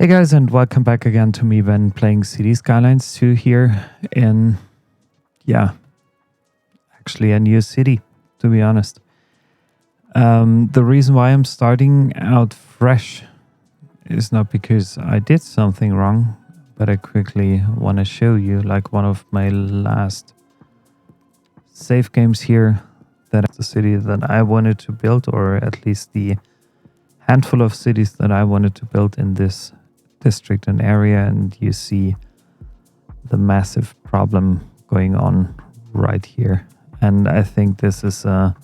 Hey guys, and welcome back again to me when playing Cities Skylines 2 here in, actually a new city, to be honest. The reason why I'm starting out fresh is not because I did something wrong, but I quickly want to show you like one of my last save games here, that the city that I wanted to build, or at least the handful of cities that I wanted to build in this district and area, and you see the massive problem going on right here. And I think this is a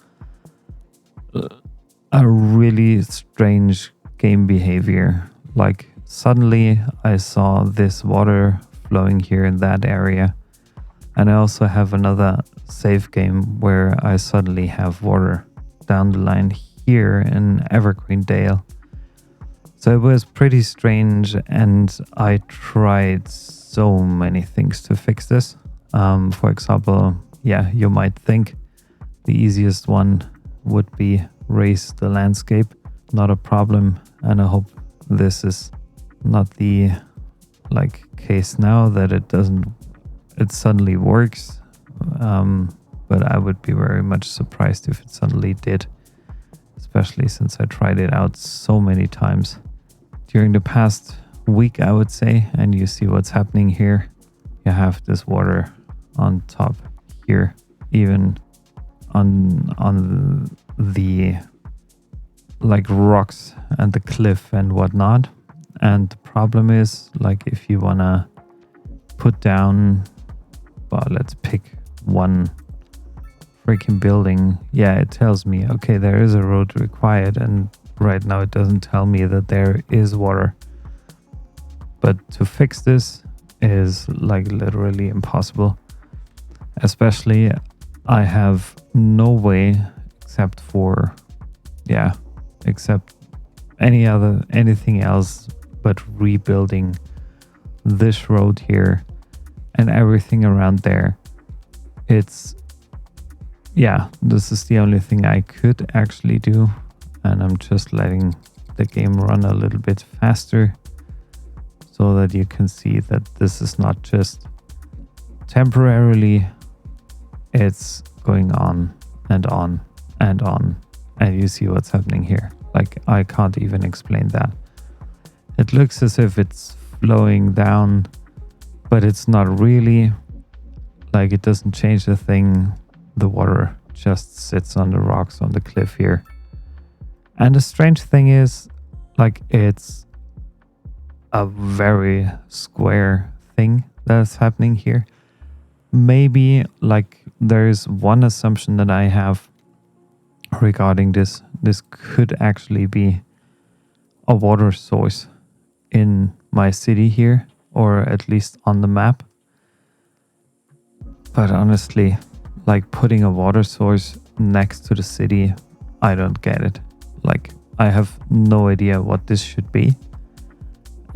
really strange game behavior. Like suddenly I saw this water flowing here in that area, and I also have another save game where I suddenly have water down the line here in Evergreen Dale. So it was pretty strange, and I tried so many things to fix this. For example, you might think the easiest one would be raise the landscape. Not a problem, and I hope this is not the case now that it suddenly works. But I would be very much surprised if it suddenly did, especially since I tried it out so many times during the past week, I would say. And you see what's happening here. You have this water on top here, even on the rocks and the cliff and whatnot. And the problem is, if you wanna put down, well, let's pick one freaking building. Yeah, it tells me, okay, there is a road required, and right now it doesn't tell me that there is water. But to fix this is literally impossible. Especially I have no way except anything else but rebuilding this road here and everything around there. This is the only thing I could actually do. And I'm just letting the game run a little bit faster so that you can see that this is not just temporarily, it's going on and on and on. And you see what's happening here. I can't even explain that. It looks as if it's flowing down, but it's not really. It doesn't change a thing. The water just sits on the rocks on the cliff here. And the strange thing is, it's a very square thing that's happening here. Maybe, there's one assumption that I have regarding this. This could actually be a water source in my city here, or at least on the map. But honestly, putting a water source next to the city, I don't get it. I have no idea what this should be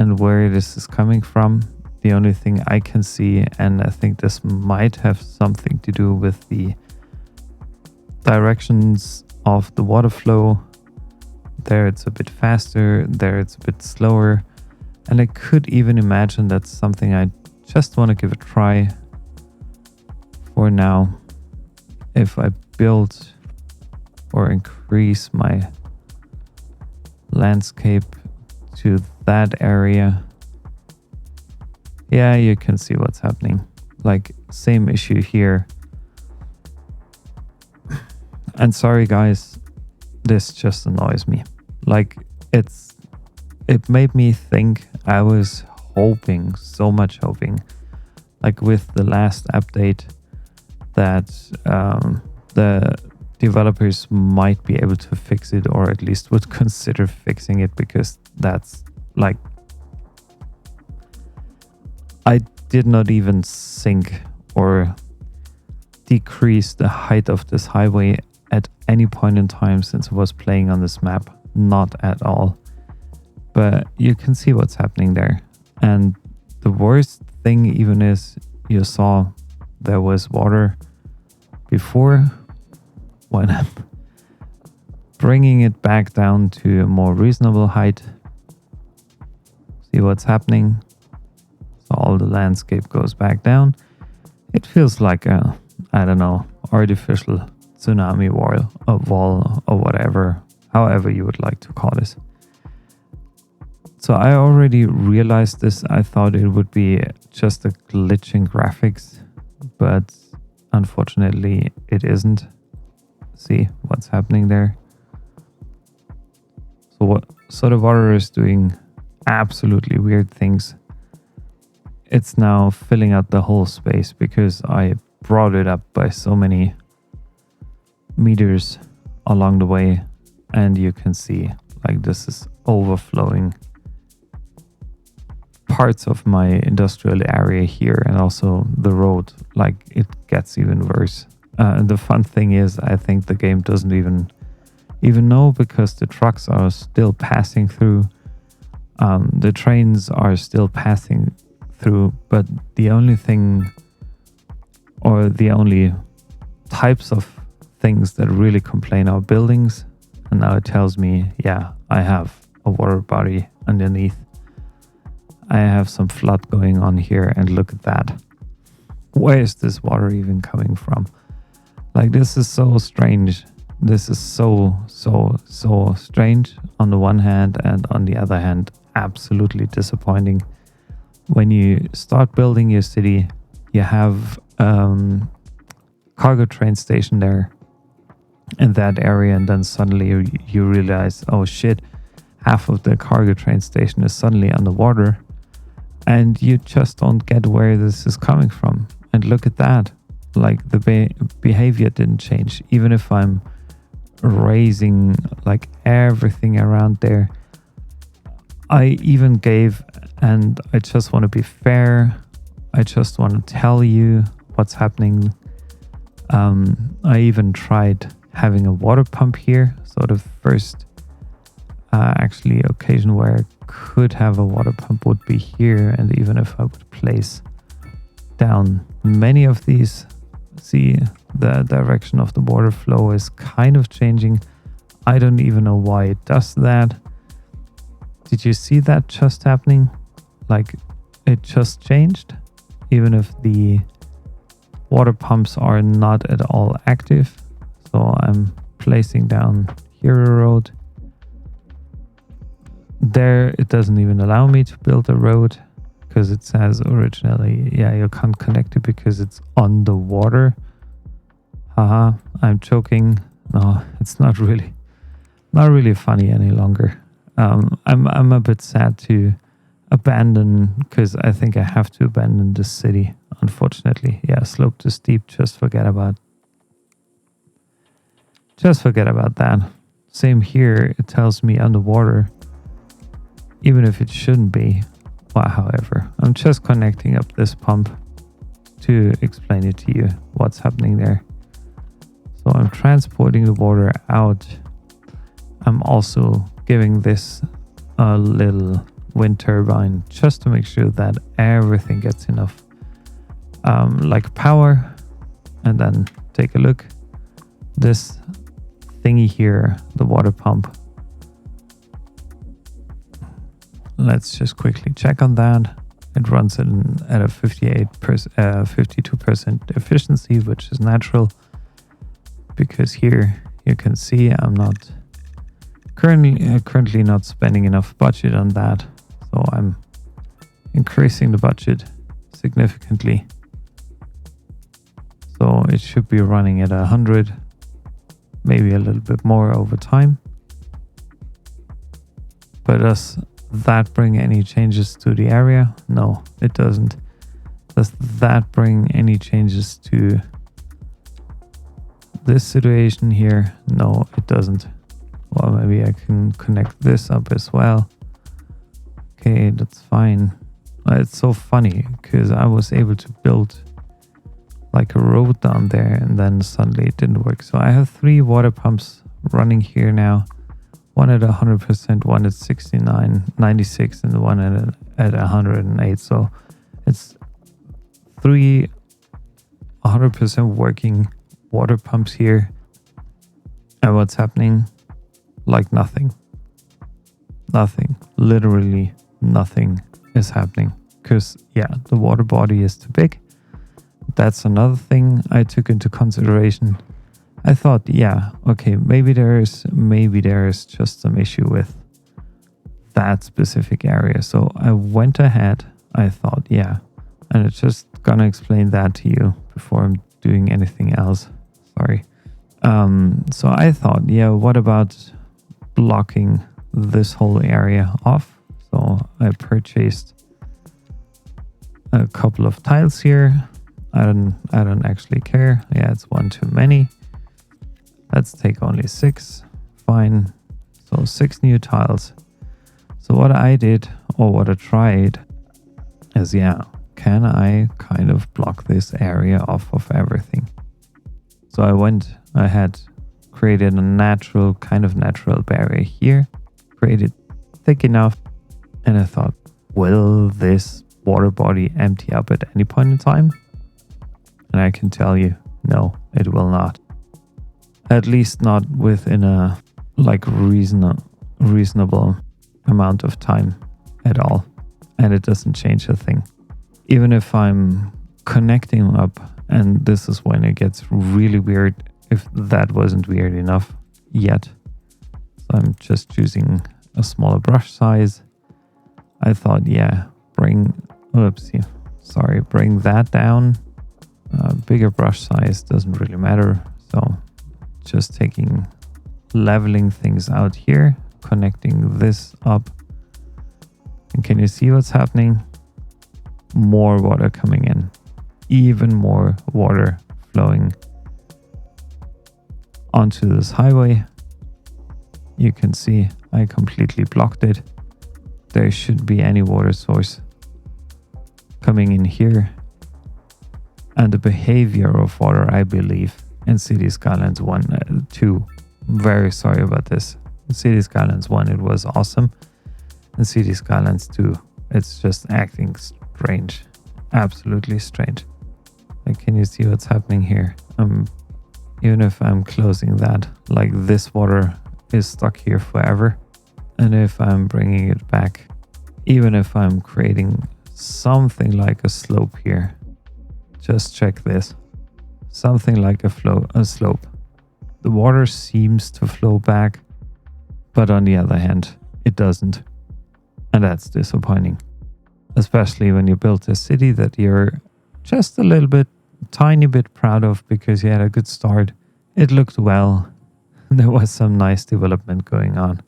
and where this is coming from. The only thing I can see, and I think this might have something to do with the directions of the water flow. There it's a bit faster, there it's a bit slower. And I could even imagine that's something I just want to give a try for now. If I build or increase my landscape to that area, you can see what's happening. Same issue here. And sorry guys, this just annoys me. It made me think. I was hoping, so much hoping, with the last update, that the developers might be able to fix it, or at least would consider fixing it, because that's I did not even sink or decrease the height of this highway at any point in time since I was playing on this map. Not at all. But you can see what's happening there. And the worst thing even is, you saw there was water before. When I'm bringing it back down to a more reasonable height, See what's happening? So all the landscape goes back down. It feels like a, I don't know, artificial tsunami wall or whatever, however you would like to call this. So I already realized this. I thought it would be just a glitch in graphics, but unfortunately it isn't. See what's happening there? So the water is doing absolutely weird things. It's now filling out the whole space because I brought it up by so many meters along the way, and you can see like this is overflowing parts of my industrial area here, and also the road. Like it gets even worse. The fun thing is, I think the game doesn't even know, because the trucks are still passing through, the trains are still passing through, but the only thing, or the only types of things that really complain are buildings. And now it tells me, yeah, I have a water body underneath. I have some flood going on here, and look at that. Where is this water even coming from? Like, this is so strange. This is so strange on the one hand, and on the other hand, absolutely disappointing. When you start building your city, you have cargo train station there in that area, and then suddenly you realize, oh shit, half of the cargo train station is suddenly underwater, and you just don't get where this is coming from. And look at that. Like, the behavior didn't change, even if I'm raising like everything around there. I even gave, and I just want to be fair, I just want to tell you what's happening. I even tried having a water pump here. So the first actually occasion where I could have a water pump would be here. And even if I would place down many of these, see, the direction of the water flow is kind of changing. I don't even know why it does that. Did you see that just happening? Like, it just changed, even if the water pumps are not at all active. So I'm placing down here a road. There, it doesn't even allow me to build a road, because it says originally, yeah, you can't connect it because it's on the water. Haha, I'm joking. No, it's not really funny any longer. I'm a bit sad to abandon, because I think I have to abandon this city, unfortunately. Yeah, slope too steep, just forget about that. Same here, it tells me underwater, even if it shouldn't be. Well, however, I'm just connecting up this pump to explain it to you what's happening there. So I'm transporting the water out. I'm also giving this a little wind turbine just to make sure that everything gets enough like power. And then take a look. This thingy here, the water pump. Let's just quickly check on that. It runs at a 52% efficiency, which is natural, because here you can see I'm not currently not spending enough budget on that. So I'm increasing the budget significantly. So it should be running at 100, maybe a little bit more over time. But does that bring any changes to the area? No, it doesn't. Does that bring any changes to this situation here? No, it doesn't. Well, maybe I can connect this up as well. Okay, that's fine. It's so funny, because I was able to build like a road down there, and then suddenly it didn't work. So I have 3 water pumps running here now. One at 100%, one at 96, and one at 108. So it's 3 100% working water pumps here. And what's happening? Like nothing. Literally nothing is happening. Because, yeah, the water body is too big. That's another thing I took into consideration. I thought, yeah, okay, maybe there is just some issue with that specific area. So I went ahead. I thought, yeah, and it's just gonna explain that to you before I'm doing anything else. Sorry. So I thought, yeah, what about blocking this whole area off? So I purchased a couple of tiles here. I don't actually care. Yeah, it's one too many. Let's take only 6. Fine. So 6 new tiles. So what I did, or what I tried, is, yeah, can I kind of block this area off of everything? So I had created a natural barrier here, created thick enough, and I thought, will this water body empty up at any point in time? And I can tell you, no, it will not. At least not within a reasonable amount of time at all. And it doesn't change a thing. Even if I'm connecting up, and this is when it gets really weird, if that wasn't weird enough yet. So I'm just choosing a smaller brush size. I thought, yeah, bring that down. Bigger brush size doesn't really matter. So just leveling things out here, connecting this up. And can you see what's happening? More water coming in. Even more water flowing onto this highway. You can see I completely blocked it. There shouldn't be any water source coming in here. And the behavior of water, I believe, in Cities Skylines 1, 2, very sorry about this. In Cities Skylines 1, it was awesome. In Cities Skylines 2, it's just acting strange. Absolutely strange. Like, can you see what's happening here? Even if I'm closing that, like, this water is stuck here forever. And if I'm bringing it back, even if I'm creating something like a slope here, just check this. Something like a slope. The water seems to flow back, but on the other hand, it doesn't. And that's disappointing. Especially when you built a city that you're just tiny bit proud of because you had a good start. It looked well. There was some nice development going on.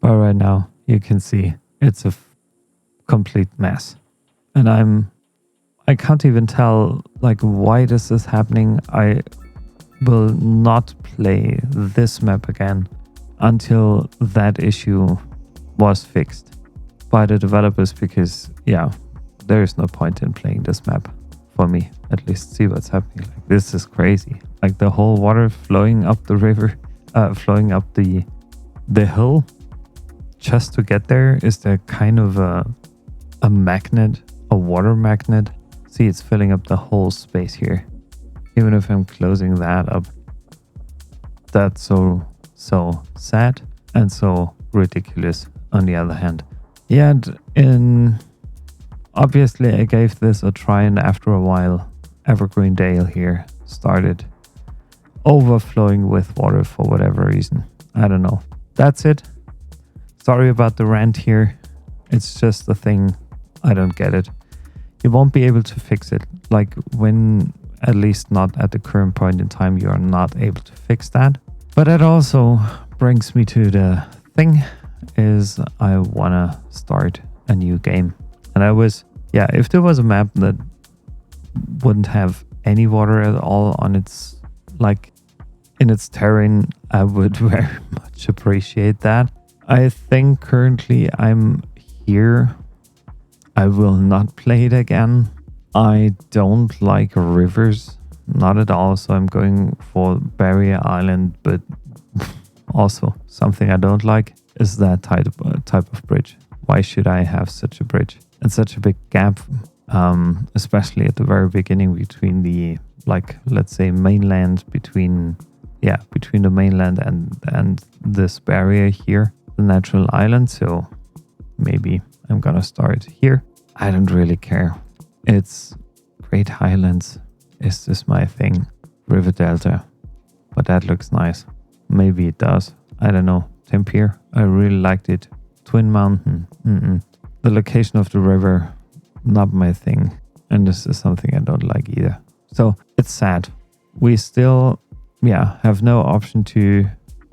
But right now, you can see it's a complete mess. And I can't even tell, like, why this is happening. I will not play this map again until that issue was fixed by the developers, because, yeah, there is no point in playing this map for me. At least see what's happening. Like, this is crazy. Like, the whole water flowing up the river, flowing up the hill just to get there. Is there kind of a magnet, a water magnet? See, it's filling up the whole space here. Even if I'm closing that up, that's so sad and so ridiculous on the other hand. Yeah, obviously I gave this a try, and after a while, Evergreen Dale here started overflowing with water for whatever reason. I don't know. That's it. Sorry about the rant here. It's just a thing. I don't get it. You won't be able to fix it. Like, when, at least not at the current point in time, you are not able to fix that. But that also brings me to the thing is I want to start a new game. And if there was a map that wouldn't have any water at all on its, like, in its terrain, I would very much appreciate that. I think currently I'm here. I will not play it again. I don't like rivers, not at all. So I'm going for Barrier Island, but also something I don't like is that type of bridge. Why should I have such a bridge and such a big gap, especially at the very beginning between the, like, let's say mainland, between the mainland and this barrier here, the natural island. So maybe I'm gonna start here. I don't really care. It's Great Highlands. Is this my thing? River Delta. But that looks nice. Maybe it does. I don't know. Tempier. I really liked it. Twin Mountain. The location of the river, not my thing. And this is something I don't like either. So it's sad. We still, have no option to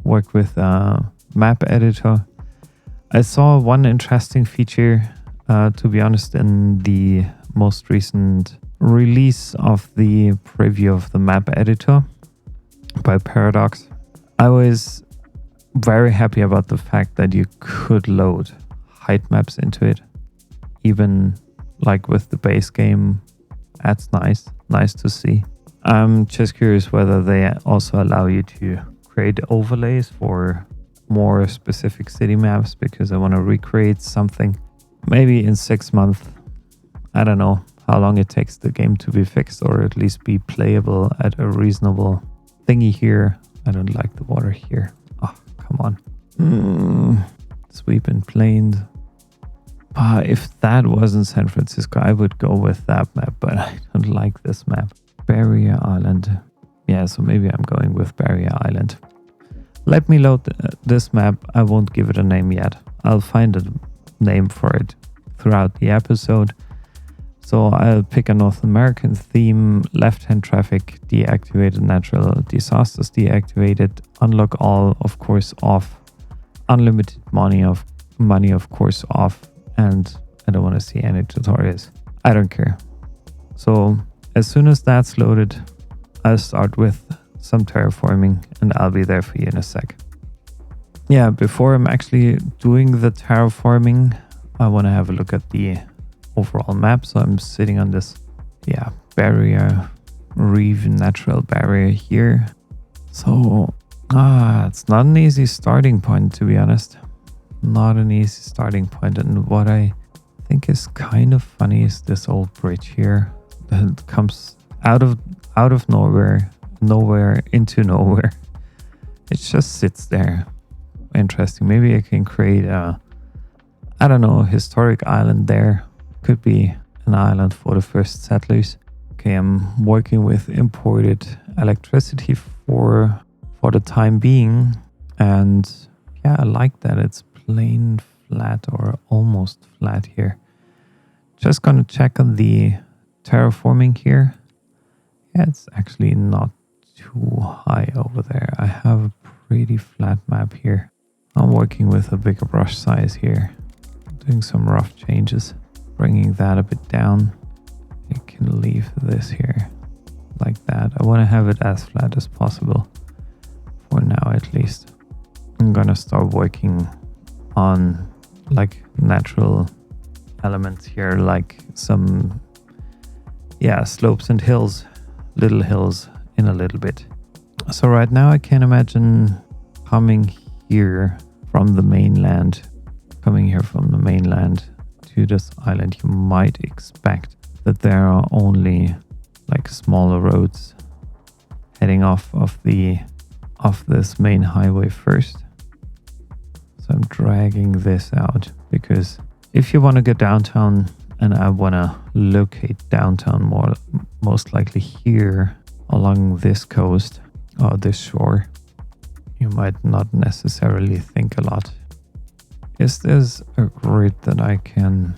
work with a map editor. I saw one interesting feature, to be honest, in the most recent release of the preview of the map editor by Paradox. I was very happy about the fact that you could load height maps into it, even like with the base game. That's nice to see. I'm just curious whether they also allow you to create overlays for more specific city maps, because I want to recreate something maybe in 6 months. I don't know how long it takes the game to be fixed, or at least be playable at a reasonable thingy here. I don't like the water here. Oh, come on. Sweep and plains. If that wasn't San Francisco, I would go with that map, but I don't like this map. Barrier Island. Yeah, so maybe I'm going with Barrier Island. Let me load this map. I won't give it a name yet. I'll find a name for it throughout the episode. So I'll pick a North American theme, left-hand traffic deactivated, natural disasters deactivated, unlock all, of course, off, unlimited money of course off, and I don't want to see any tutorials. I don't care. So as soon as that's loaded, I'll start with some terraforming, and I'll be there for you in a sec. Yeah, before I'm actually doing the terraforming, I want to have a look at the overall map. So I'm sitting on this barrier reef, natural barrier here. So it's not an easy starting point, to be honest. Not an easy starting point. And what I think is kind of funny is this old bridge here that comes out of nowhere into nowhere. It just sits there. Interesting. Maybe I can create a historic island there. Could be an island for the first settlers. Okay, I'm working with imported electricity for the time being, and I like that it's plain flat or almost flat here. Just gonna check on the terraforming here. It's actually not too high over there. I have a pretty flat map here. I'm working with a bigger brush size here, doing some rough changes, bringing that a bit down. You can leave this here like that. I want to have it as flat as possible for now, at least. I'm gonna start working on like natural elements here, like some slopes and hills, little hills in a little bit. So right now I can imagine coming here from the mainland to this island. You might expect that there are only like smaller roads heading off of this main highway first. So I'm dragging this out, because if you want to go downtown, and I want to locate downtown most likely here along this coast or this shore, you might not necessarily think a lot. Is this a grid that I can...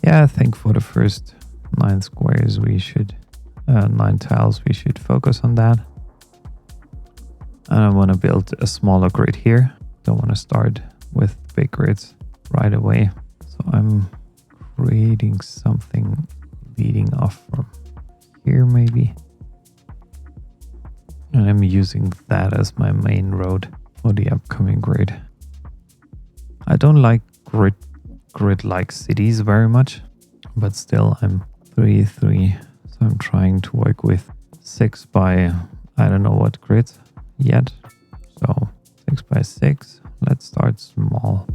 I think for the first 9 squares we should... 9 tiles we should focus on that. And I want to build a smaller grid here. Don't want to start with big grids right away. So I'm creating something leading off from here maybe. And I'm using that as my main road for the upcoming grid. I don't like grid-like cities very much, but still I'm 3-3. So I'm trying to work with 6 by I don't know what grid yet. So 6 by 6. Let's start small.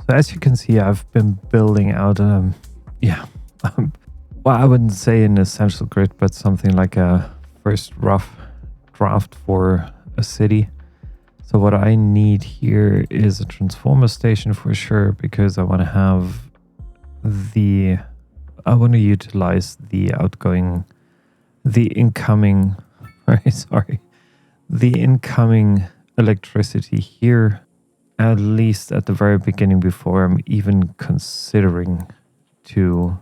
So as you can see, I've been building out well, I wouldn't say an essential grid, but something like a first rough draft for a city. So what I need here is a transformer station for sure, because I want to have I want to utilize the incoming electricity here, at least at the very beginning, before I'm even considering to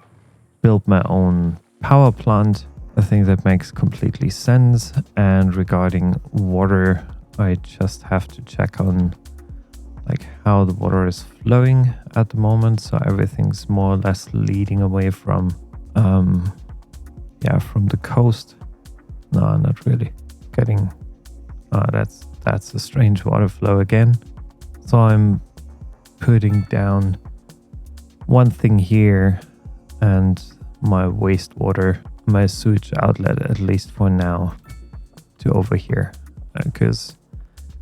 build my own power plant. I think that makes completely sense. And regarding water, I just have to check on like how the water is flowing at the moment. So everything's more or less leading away from the coast. No, not really. That's a strange water flow again. So I'm putting down one thing here and my wastewater, my sewage outlet, at least for now, to over here. Because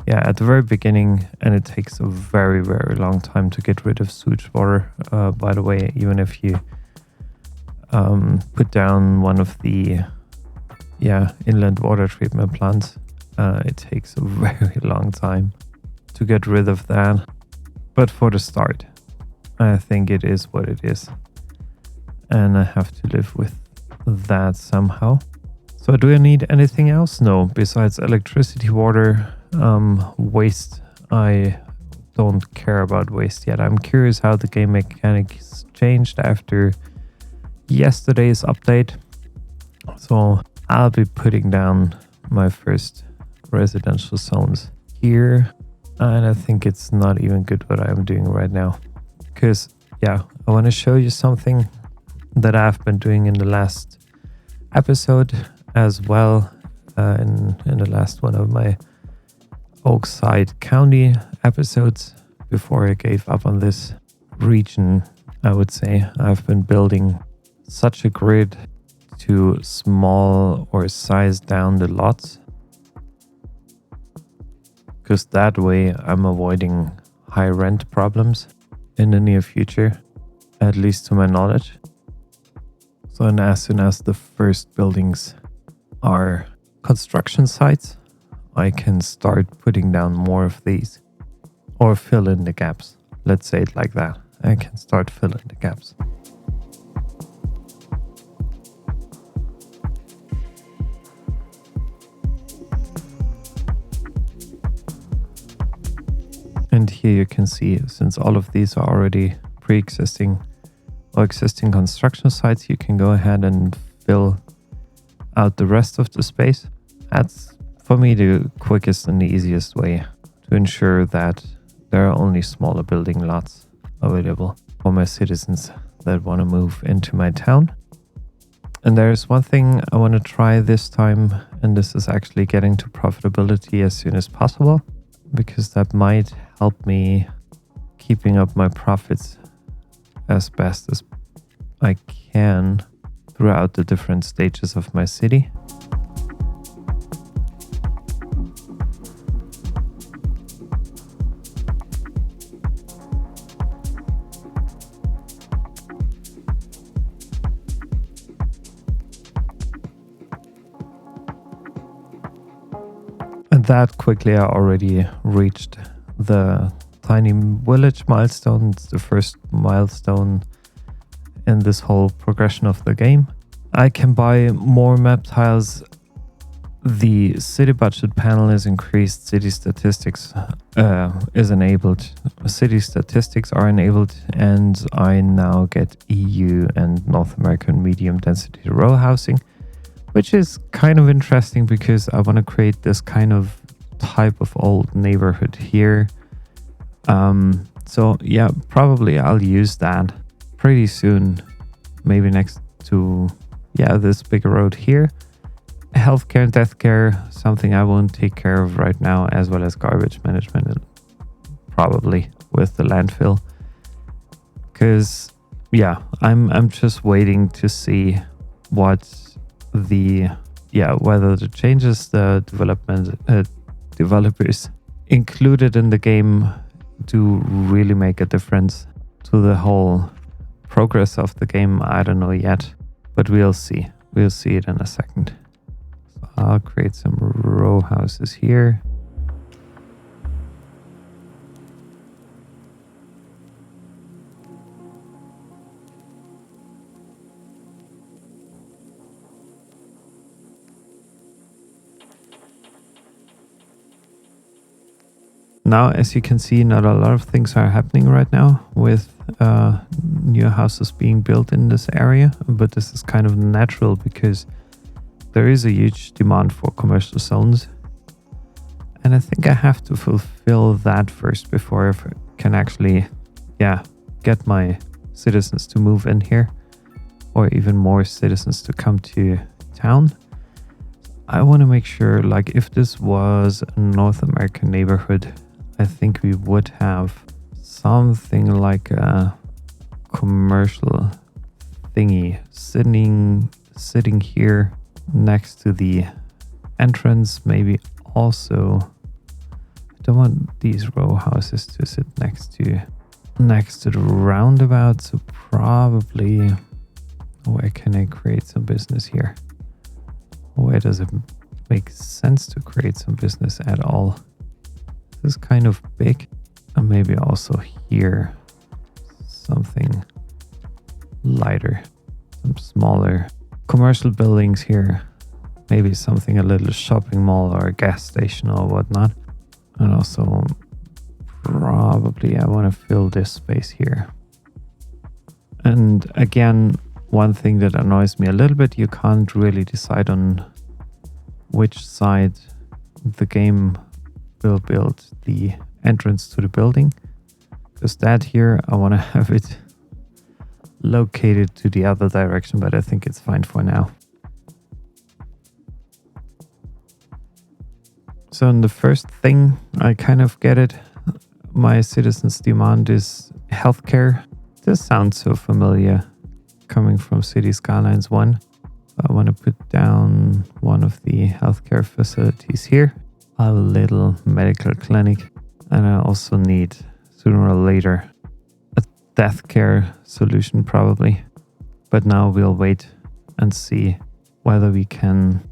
at the very beginning, and it takes a very, very long time to get rid of sewage water, by the way, even if you put down one of the inland water treatment plants, it takes a very long time to get rid of that. But for the start, I think it is what it is, and I have to live with that somehow. So do I need anything else? No, besides electricity, water, waste. I don't care about waste yet. I'm curious how the game mechanics changed after yesterday's update. So I'll be putting down my first residential zones here, and I think it's not even good what I'm doing right now, because I want to show you something that I've been doing in the last episode as well, in the last one of my Oakside County episodes. Before I gave up on this region, I would say I've been building such a grid to small or size down the lots, because that way I'm avoiding high rent problems in the near future, at least to my knowledge. So, and as soon as the first buildings are construction sites, I can start putting down more of these, or fill in the gaps. Let's say it like that. I can start filling the gaps. And here you can see, since all of these are already pre-existing or existing construction sites, you can go ahead and fill out the rest of the space. That's, for me, the quickest and the easiest way to ensure that there are only smaller building lots available for my citizens that want to move into my town. And there's one thing I want to try this time, and this is actually getting to profitability as soon as possible, because that might help me keeping up my profits as best as I can throughout the different stages of my city. And that quickly I already reached the tiny village milestone. It's the first milestone in this whole progression of the game. I can buy more map tiles. The city budget panel is increased. City statistics is enabled. City statistics are enabled, and I now get EU and North American medium density row housing, which is kind of interesting because I want to create this kind of type of old neighborhood here. So yeah, probably I'll use that pretty soon, maybe next to this bigger road here. Healthcare and death care, something I won't take care of right now, as well as garbage management, probably with the landfill, because I'm just waiting to see what whether the changes the developers included in the game do really make a difference. to the whole progress of the game, I don't know yet, but we'll see. We'll see it in a second. So I'll create some row houses here. Now, as you can see, not a lot of things are happening right now with new houses being built in this area, but this is kind of natural because there is a huge demand for commercial zones. And I think I have to fulfill that first before I can actually, get my citizens to move in here, or even more citizens to come to town. I want to make sure, like, if this was a North American neighborhood, I think we would have something like a commercial thingy sitting here next to the entrance. Maybe also, I don't want these row houses to sit next to the roundabout, so probably where can I create some business here? Where does it make sense to create some business at all? This is kind of big, and maybe also here something lighter, some smaller commercial buildings here, maybe something a little shopping mall or a gas station or whatnot. And also probably I want to fill this space here. And again, one thing that annoys me a little bit, you can't really decide on which side the game will build the entrance to the building, because that here I want to have it located to the other direction, but I think it's fine for now. So in the first thing, I kind of get it. My citizens' demand is healthcare. This sounds so familiar coming from Cities Skylines 1. I want to put down one of the healthcare facilities here, a little medical clinic, and I also need sooner or later a death care solution probably. But now we'll wait and see whether we can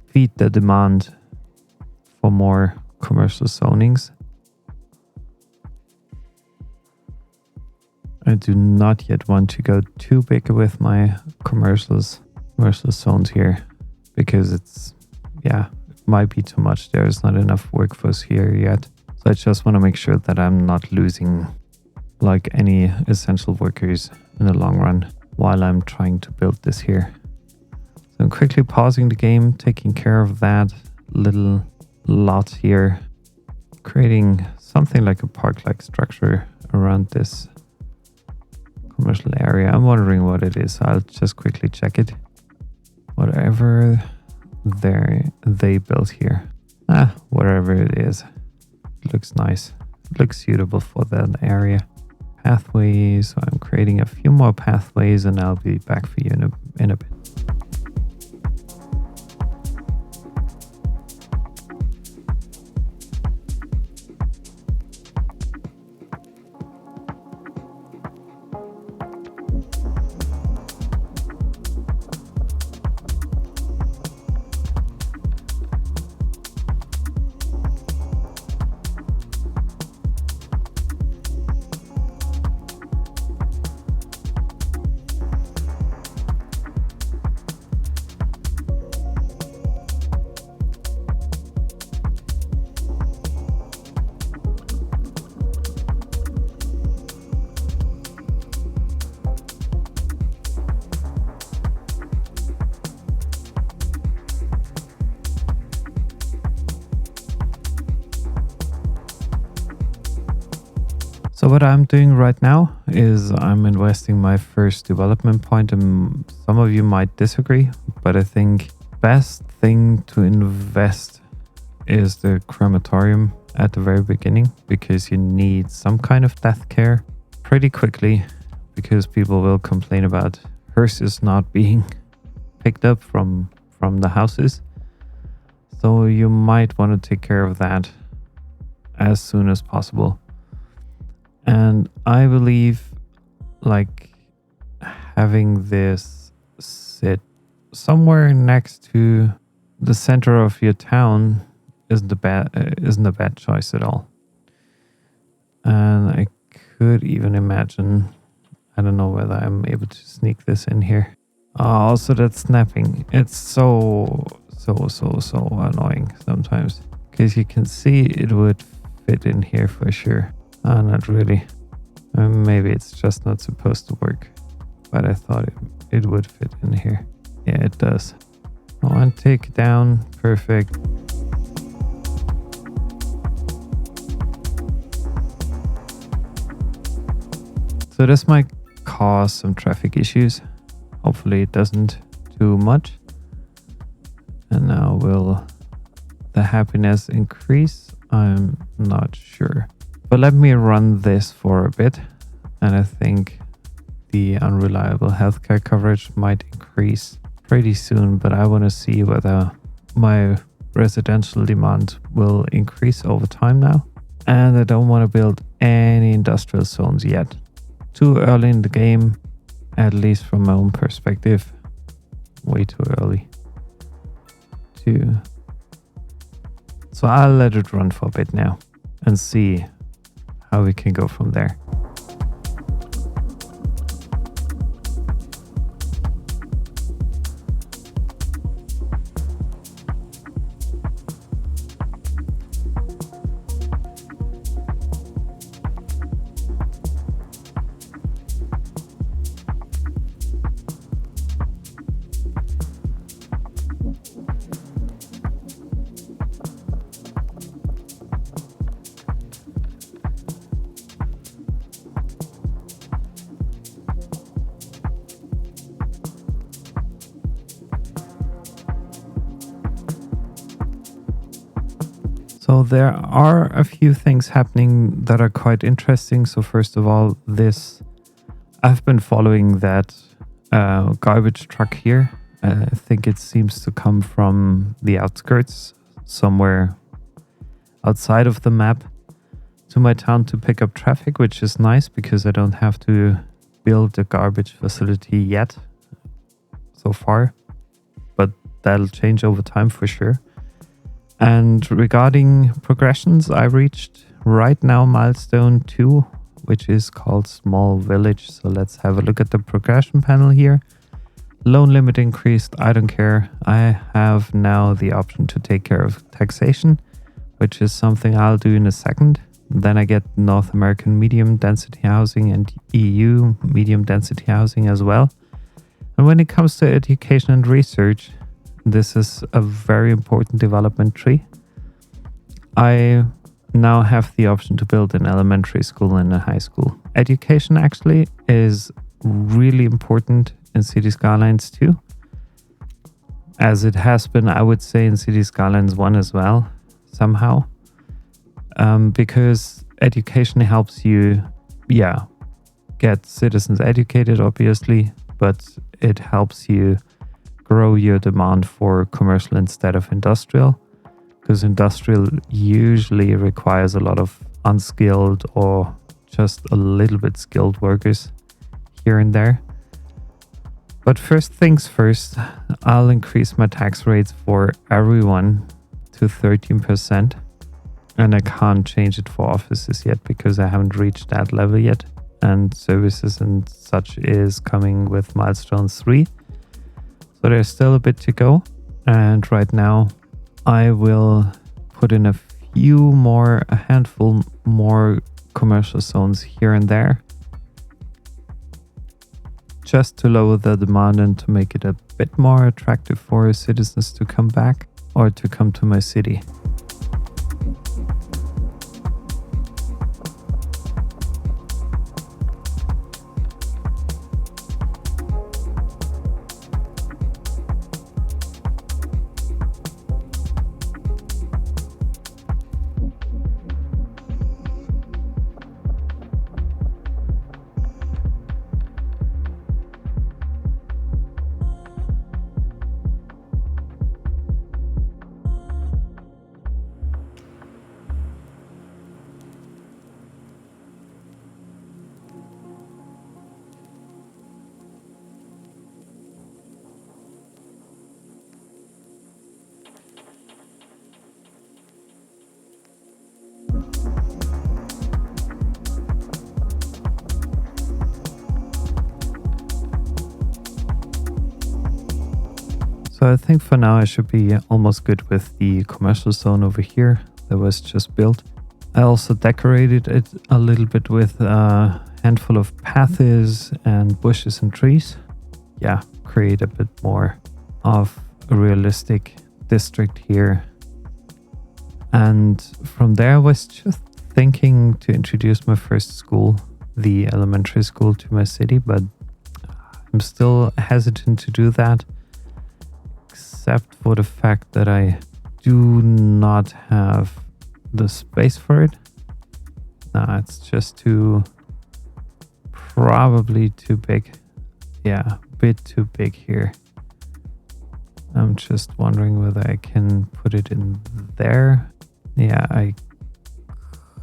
feed the demand for more commercial zonings. I do not yet want to go too big with my commercial zones here, because it might be too much. There's not enough workforce here yet. So I just want to make sure that I'm not losing like any essential workers in the long run while I'm trying to build this here. So I'm quickly pausing the game, taking care of that little lot here, creating something like a park-like structure around this commercial area. I'm wondering what it is. I'll just quickly check it. Whatever they built here. Whatever it is. It looks nice. It looks suitable for that area. Pathways. So I'm creating a few more pathways and I'll be back for you in a bit. So what I'm doing right now is I'm investing my first development point, and some of you might disagree, but I think best thing to invest is the crematorium at the very beginning, because you need some kind of death care pretty quickly, because people will complain about hearses not being picked up from the houses. So you might want to take care of that as soon as possible. And I believe like having this sit somewhere next to the center of your town isn't a bad choice at all. And I could even imagine, I don't know whether I'm able to sneak this in here. Also, that snapping, it's so annoying sometimes, because you can see it would fit in here for sure. Not really. Maybe it's just not supposed to work, but I thought it would fit in here. Yeah, it does. One take down, perfect. So this might cause some traffic issues. Hopefully it doesn't too much. And now will the happiness increase? I'm not sure. But let me run this for a bit. And I think the unreliable healthcare coverage might increase pretty soon. But I want to see whether my residential demand will increase over time now. And I don't want to build any industrial zones yet. Too early in the game, at least from my own perspective. Way too early. So I'll let it run for a bit now and see how we can go from there. So there are a few things happening that are quite interesting. So first of all, I've been following that garbage truck here. I think it seems to come from the outskirts, somewhere outside of the map, to my town to pick up traffic, which is nice because I don't have to build a garbage facility yet so far. But that'll change over time for sure. And regarding progressions, I reached right now milestone 2, which is called Small Village. So let's have a look at the progression panel here. Loan limit increased, I don't care. I have now the option to take care of taxation, which is something I'll do in a second. Then I get North American medium density housing and EU medium density housing as well. And when it comes to education and research, this is a very important development tree. I now have the option to build an elementary school and a high school. Education actually is really important in Cities Skylines 2, as it has been, I would say, in Cities Skylines 1 as well, somehow. Because education helps you, get citizens educated, obviously, but it helps you grow your demand for commercial instead of industrial, because industrial usually requires a lot of unskilled or just a little bit skilled workers here and there. But first things first, I'll increase my tax rates for everyone to 13%, and I can't change it for offices yet because I haven't reached that level yet, and services and such is coming with milestone 3. So there's still a bit to go, and right now I will put in a handful more commercial zones here and there, just to lower the demand and to make it a bit more attractive for citizens to come back or to come to my city. So I think for now I should be almost good with the commercial zone over here that was just built. I also decorated it a little bit with a handful of paths and bushes and trees. Yeah, create a bit more of a realistic district here. And from there I was just thinking to introduce my first school, the elementary school, to my city, but I'm still hesitant to do that, except for the fact that I do not have the space for it. Nah, it's just probably too big. Yeah, a bit too big here. I'm just wondering whether I can put it in there. Yeah, I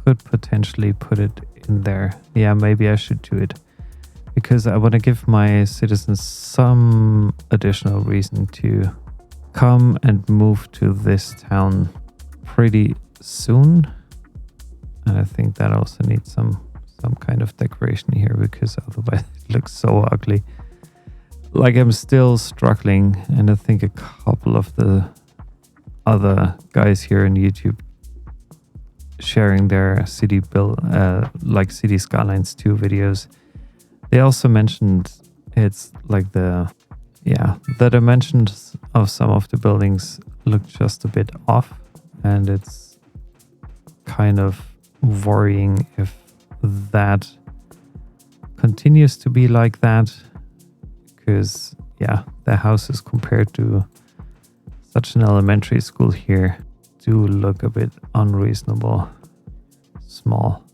could potentially put it in there. Yeah, maybe I should do it, because I want to give my citizens some additional reason to come and move to this town pretty soon. And I think that also needs some kind of decoration here, because otherwise it looks so ugly. Like, I'm still struggling, and I think a couple of the other guys here on YouTube sharing their city build, like Cities Skylines 2 videos, they also mentioned it's like the dimensions of some of the buildings look just a bit off, and it's kind of worrying if that continues to be like that, because the houses compared to such an elementary school here do look a bit unreasonable small,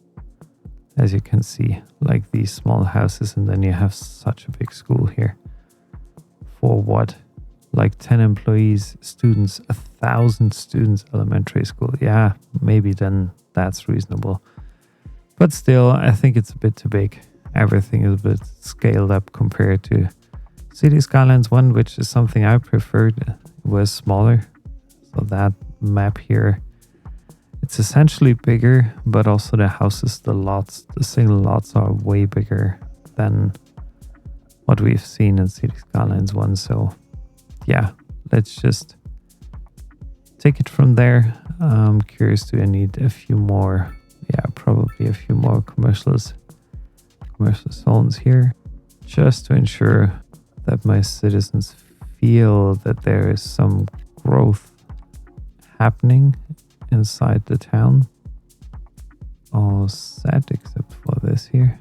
as you can see, like these small houses, and then you have such a big school here. For what? Like 10 employees, students, 1,000 students, elementary school. Yeah, maybe then that's reasonable. But still, I think it's a bit too big. Everything is a bit scaled up compared to Cities Skylines 1, which is something I preferred. It was smaller. So that map here, it's essentially bigger, but also the houses, the lots, the single lots are way bigger than what we've seen in Cities Skylines 1. So yeah, let's just take it from there. I'm curious, do I need a few more? Yeah, probably a few more commercial zones here, just to ensure that my citizens feel that there is some growth happening inside the town. All set except for this here.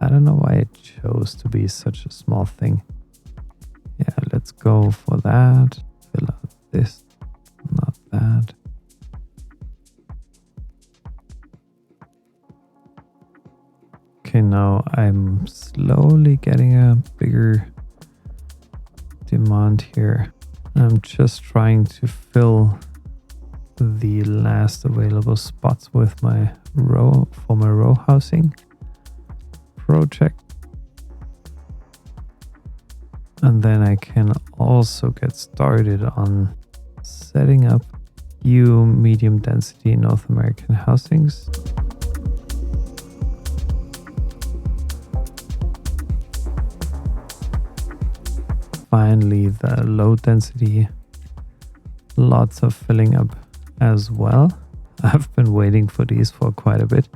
I don't know why it chose to be such a small thing. Yeah, let's go for that. Fill out this, not that. Okay, now I'm slowly getting a bigger demand here. I'm just trying to fill the last available spots with my row housing project. And then I can also get started on setting up new medium density North American housings. Finally, the low density lots of filling up as well. I've been waiting for these for quite a bit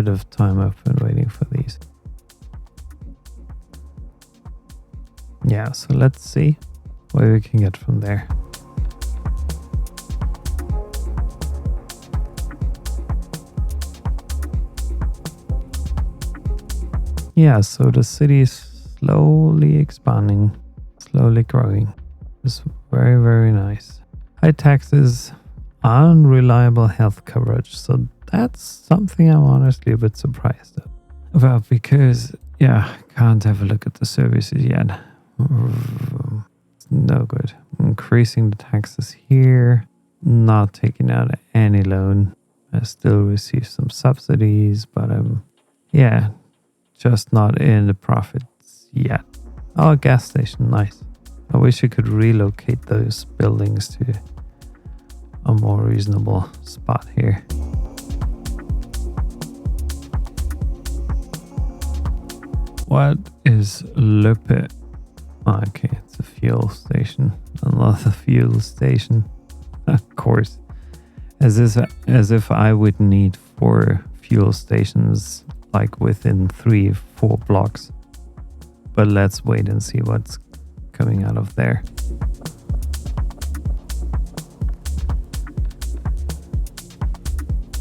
of time. I've been waiting for these. Yeah, so let's see where we can get from there. Yeah, so the city is slowly expanding, slowly growing. It's very, very nice. High taxes, unreliable health coverage. So that's something I'm honestly a bit surprised about, because, yeah, can't have a look at the services yet. It's no good. Increasing the taxes here, not taking out any loan. I still receive some subsidies, but I'm, just not in the profits yet. Oh, gas station, nice. I wish I could relocate those buildings to a more reasonable spot here. What is Löpe Okay, it's a fuel station. Another fuel station. Of course. As if I would need 4 fuel stations like within 3-4 blocks. But let's wait and see what's coming out of there.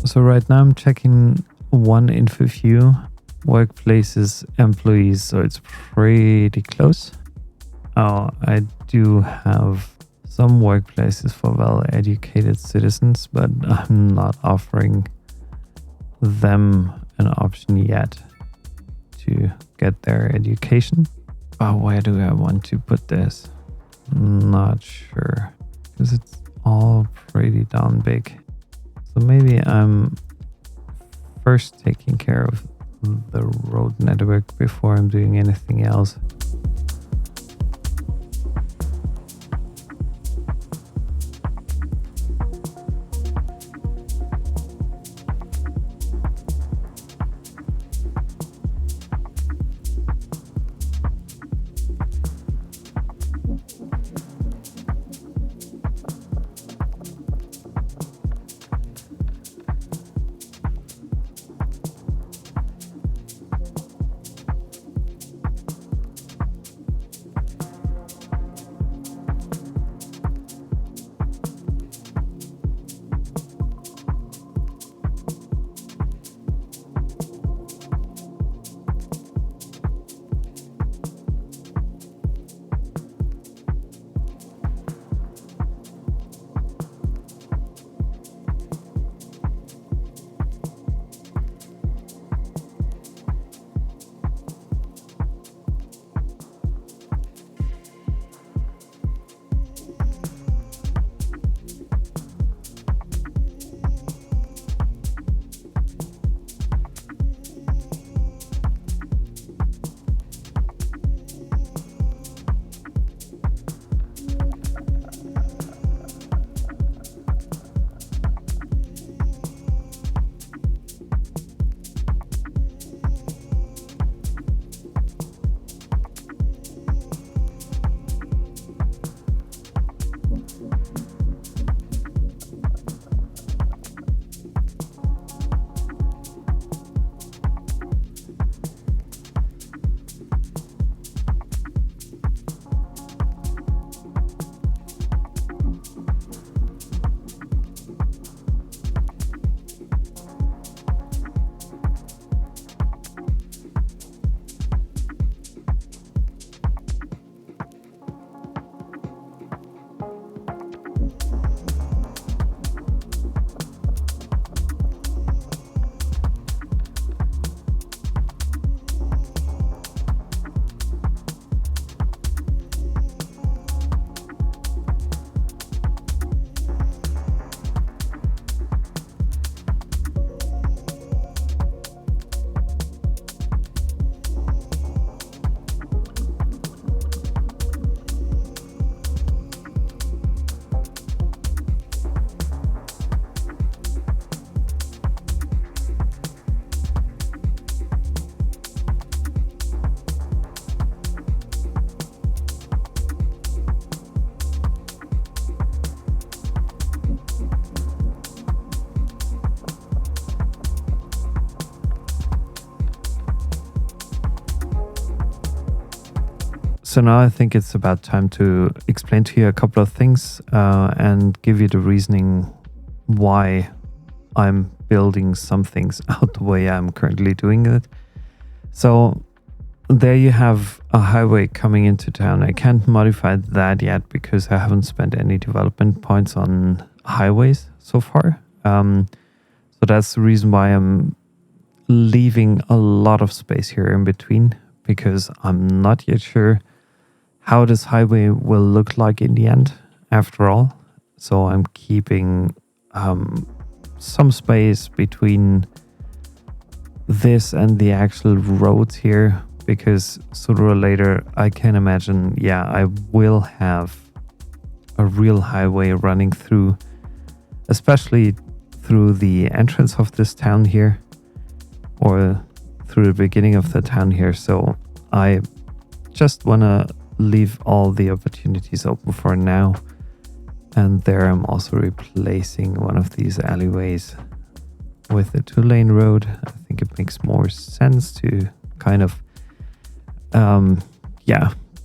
So right now I'm checking one info view, workplaces, employees, so it's pretty close. Oh, I do have some workplaces for well-educated citizens, but I'm not offering them an option yet to get their education. Oh, where do I want to put this? Not sure, because it's all pretty darn big. So maybe I'm first taking care of the road network before I'm doing anything else. So now I think it's about time to explain to you a couple of things and give you the reasoning why I'm building some things out the way I'm currently doing it. So there you have a highway coming into town. I can't modify that yet because I haven't spent any development points on highways so far. So that's the reason why I'm leaving a lot of space here in between, because I'm not yet sure how this highway will look like in the end after all. So I'm keeping some space between this and the actual roads here, because sooner or later I can imagine, I will have a real highway running through, especially through the entrance of this town here, or through the beginning of the town here. So I just want to leave all the opportunities open for now. And there I'm also replacing one of these alleyways with a 2-lane road. I think it makes more sense to kind of,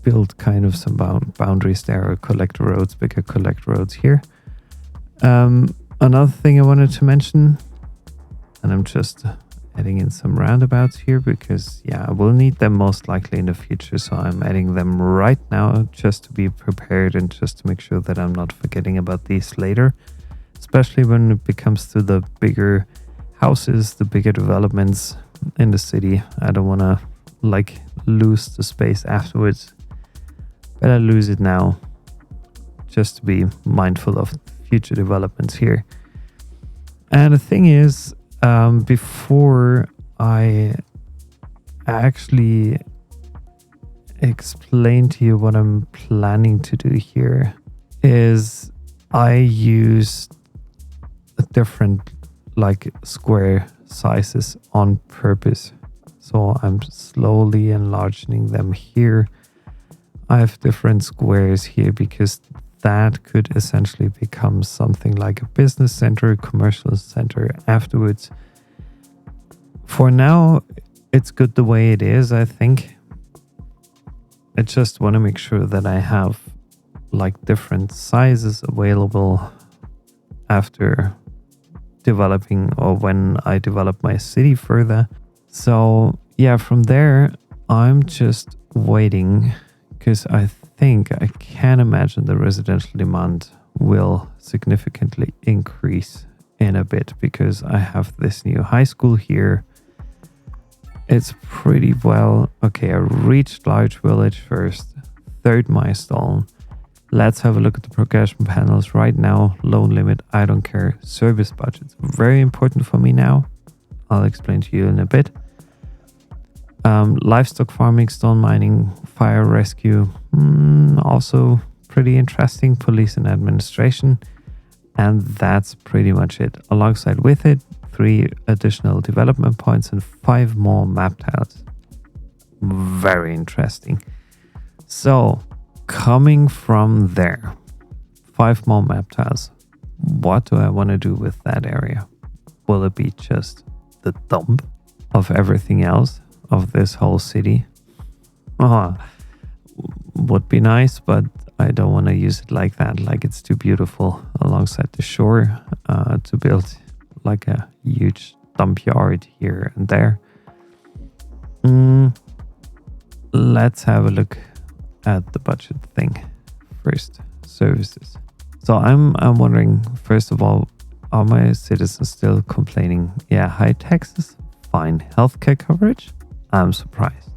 build kind of some boundaries there, or collector roads, bigger collector roads here. Another thing I wanted to mention, and I'm just adding in some roundabouts here because, I will need them most likely in the future. So I'm adding them right now just to be prepared and just to make sure that I'm not forgetting about these later, especially when it comes to the bigger houses, the bigger developments in the city. I don't want to lose the space afterwards. Better lose it now, just to be mindful of future developments here. And the thing is, before I actually explain to you what I'm planning to do here, is I use different square sizes on purpose. So I'm slowly enlarging them here. I have different squares here because that could essentially become something like a business center, commercial center afterwards. For now, it's good the way it is, I think. I just want to make sure that I have different sizes available after developing, or when I develop my city further. So from there, I'm just waiting, because I can imagine the residential demand will significantly increase in a bit, because I have this new high school here. It's pretty well. Okay, I reached large village first, 3rd milestone. Let's have a look at the progression panels right now. Loan limit, I don't care. Service budgets, very important for me now. I'll explain to you in a bit. Livestock farming, stone mining, fire rescue, also pretty interesting. Police and administration, and that's pretty much it. Alongside with it, 3 additional development points and 5 more map tiles. Very interesting. So coming from there, 5 more map tiles. What do I want to do with that area? Will it be just the dump of everything else, of this whole city? Would be nice, but I don't want to use it like that. It's too beautiful alongside the shore to build a huge dump yard here and there. Let's have a look at the budget thing first. Services. So I'm wondering, first of all, are my citizens still complaining? High taxes, fine. Healthcare coverage, I'm surprised,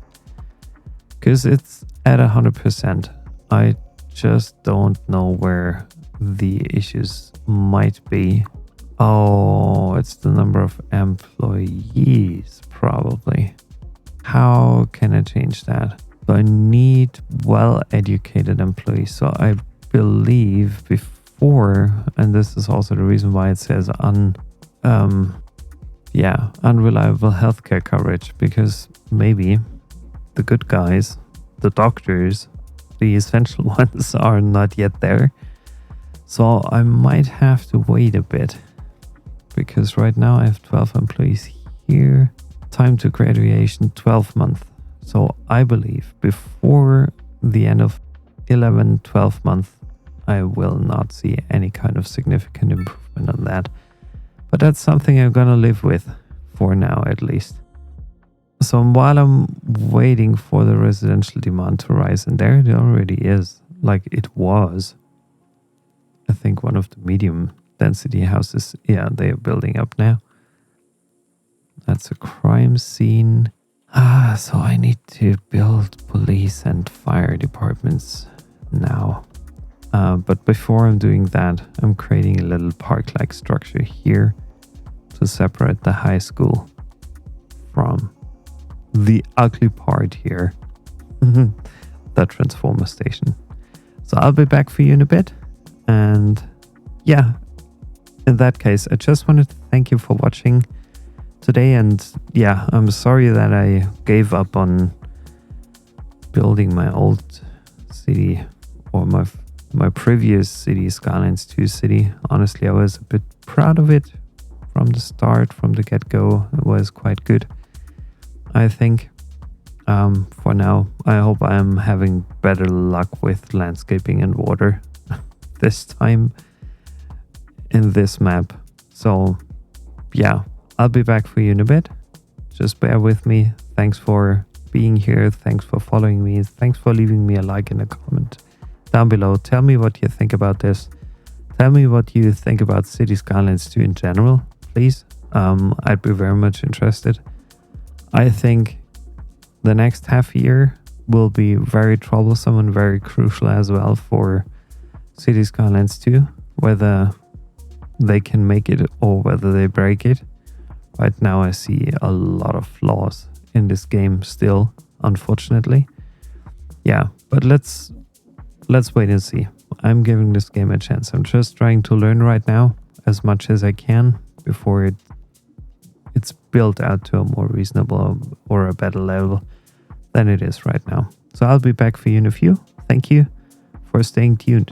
because it's at 100%. I just don't know where the issues might be. Oh, it's the number of employees, probably. How can I change that? So I need well-educated employees. So I believe before, and this is also the reason why it says unreliable healthcare coverage, because maybe the good guys, the doctors, the essential ones are not yet there. So I might have to wait a bit, because right now I have 12 employees here. Time to graduation, 12 months. So I believe before the end of 11, 12 months, I will not see any kind of significant improvement on that. But that's something I'm gonna live with for now, at least. So while I'm waiting for the residential demand to rise, and there it already is, it was. I think one of the medium density houses, they are building up now. That's a crime scene. So I need to build police and fire departments now. But before I'm doing that, I'm creating a little park-like structure here to separate the high school from the ugly part here, the transformer station. So I'll be back for you in a bit. And in that case, I just wanted to thank you for watching today. And I'm sorry that I gave up on building my old city or my previous Cities Skylines 2 city. Honestly, I was a bit proud of it from the start, from the get-go. It was quite good, I think. For now, I hope I'm having better luck with landscaping and water this time in this map. So yeah, I'll be back for you in a bit. Just bear with me. Thanks for being here. Thanks for following me. Thanks for leaving me a like and a comment down below. Tell me what you think about this. Tell me what you think about Cities Skylines 2 in general, please. I'd be very much interested. I think the next half year will be very troublesome and very crucial as well for Cities Skylines 2, whether they can make it or whether they break it. Right now I see a lot of flaws in this game still, unfortunately. Yeah, but let's wait and see. I'm giving this game a chance. I'm just trying to learn right now as much as I can before it's built out to a more reasonable or a better level than it is right now. So I'll be back for you in a few. Thank you for staying tuned.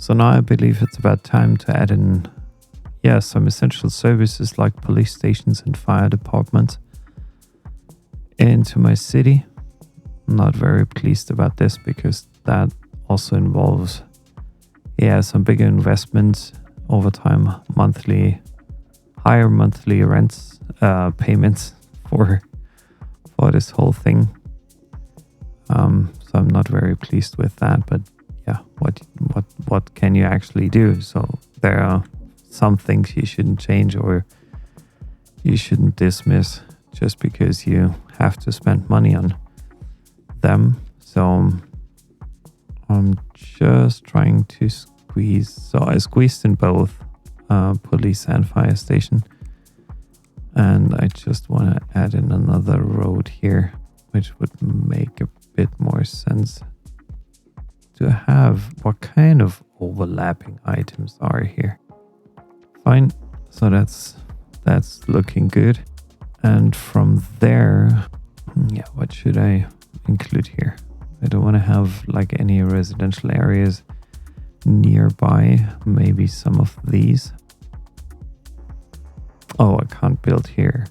So now I believe it's about time to add in, some essential services like police stations and fire departments into my city. I'm not very pleased about this because that also involves, some bigger investments over time, higher monthly rents, payments for this whole thing. So I'm not very pleased with that, but what can you actually do? So there are some things you shouldn't change or you shouldn't dismiss just because you have to spend money on them. So I'm just trying to squeeze. So I squeezed in both police and fire station, and I just want to add in another road here, which would make a bit more sense to have. What kind of overlapping items are here? Fine, so that's looking good. And from there, what should I include here? I don't want to have like any residential areas nearby. Maybe some of these. Oh, I can't build here.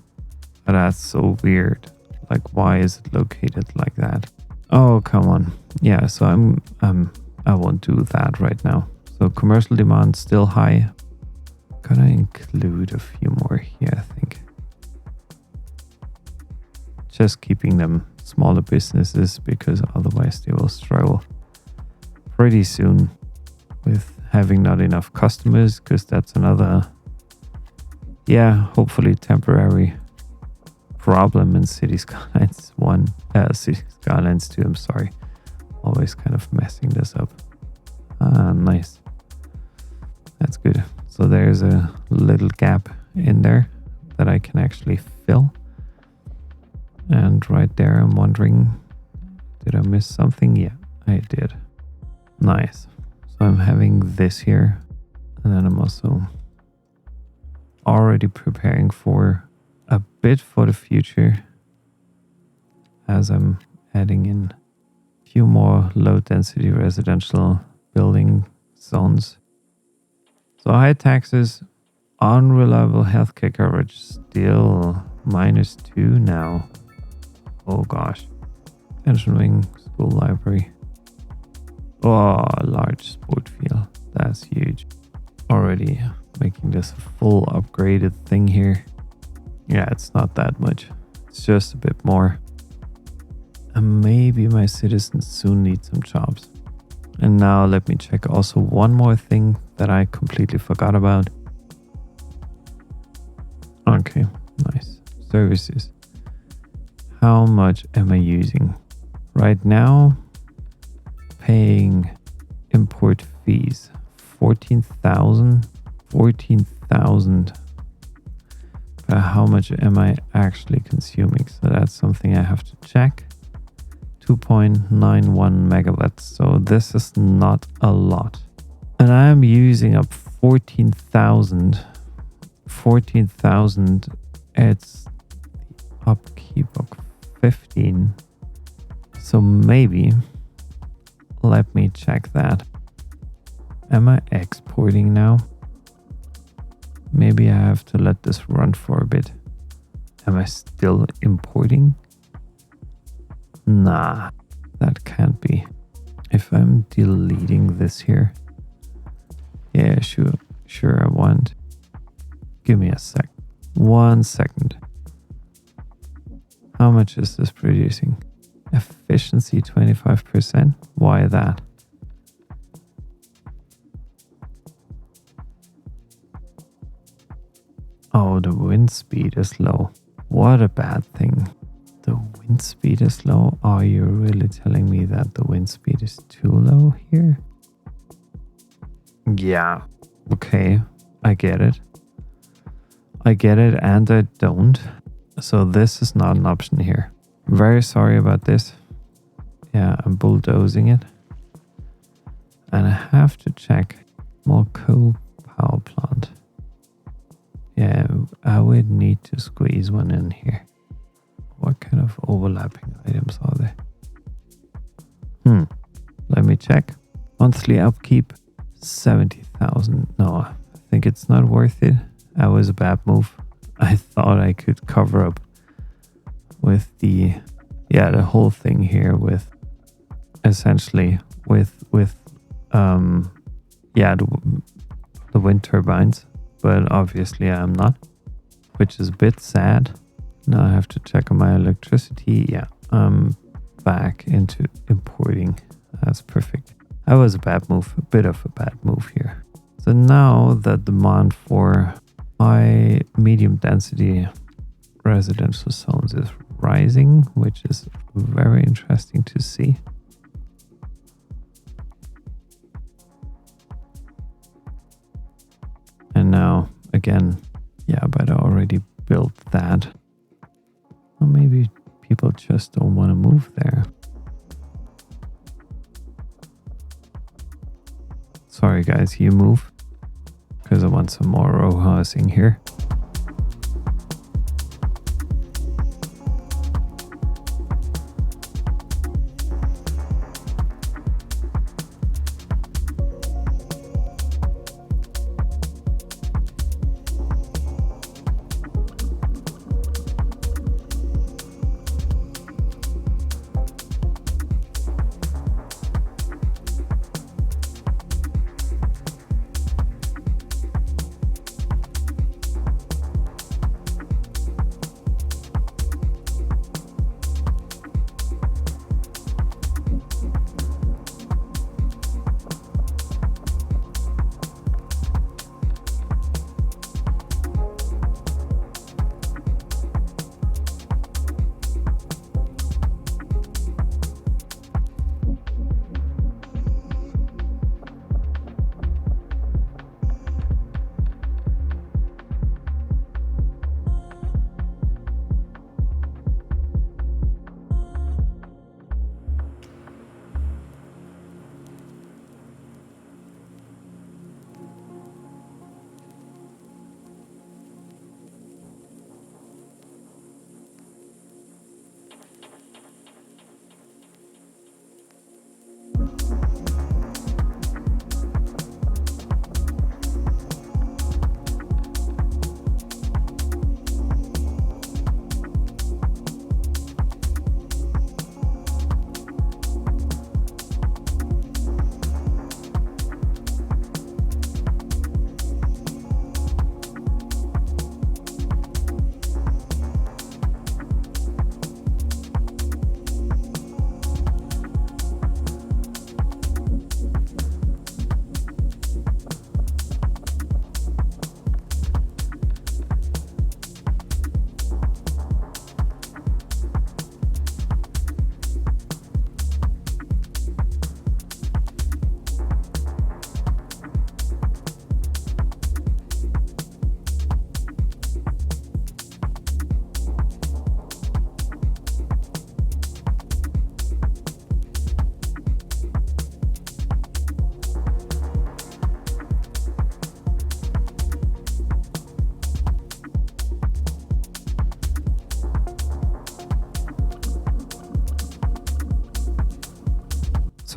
That's so weird. Like, why is it located like that? Oh, come on. Yeah, so I won't do that right now. So commercial demand still high. Gonna include a few more here, I think. Just keeping them smaller businesses because otherwise they will struggle pretty soon with having not enough customers, because that's another, hopefully temporary problem in Cities Skylines 1, Cities Skylines 2, I'm sorry. Always kind of messing this up. Nice. That's good. So there's a little gap in there that I can actually fill. And right there, I'm wondering, did I miss something? Yeah, I did. Nice. So I'm having this here. And then I'm also already preparing for a bit for the future as I'm adding in a few more low density residential building zones. So high taxes, unreliable healthcare coverage, still -2 now. Oh gosh. Pension wing, school library. Oh, large sport field. That's huge. Already making this a full upgraded thing here. Yeah, it's not that much. It's just a bit more. And maybe my citizens soon need some jobs. And now let me check also one more thing that I completely forgot about. Okay, nice. Services. How much am I using? Right now, paying import fees 14,000. 14,000. How much am I actually consuming? So that's something I have to check. 2.91 megawatts. So this is not a lot. And I am using up 14,000. 14,000. It's upkeep of 15. So maybe, let me check that. Am I exporting now? Maybe I have to let this run for a bit. Am I still importing? Nah, that can't be. If I'm deleting this here. Yeah, sure I want. Give me a sec. 1 second. How much is this producing? Efficiency 25%. Why that? Oh, the wind speed is low. What a bad thing. The wind speed is low? Are you really telling me that the wind speed is too low here? Yeah. Okay, I get it. I get it and I don't. So this is not an option here. Very sorry about this. Yeah, I'm bulldozing it. And I have to check more coal power plant. Yeah, I would need to squeeze one in here. What kind of overlapping items are there? Let me check. Monthly upkeep, 70,000. No, I think it's not worth it. That was a bad move. I thought I could cover up with the whole thing here with essentially with the wind turbines, but obviously I'm not, which is a bit sad. Now I have to check on my electricity. Yeah, I'm back into importing. That's perfect. That was a bad move, a bit of a bad move here. So now the demand for high medium density residential zones is rising, which is very interesting to see. And now again, but I already built that. Well, maybe people just don't want to move there. Sorry guys, you move. Because I want some more row housing here.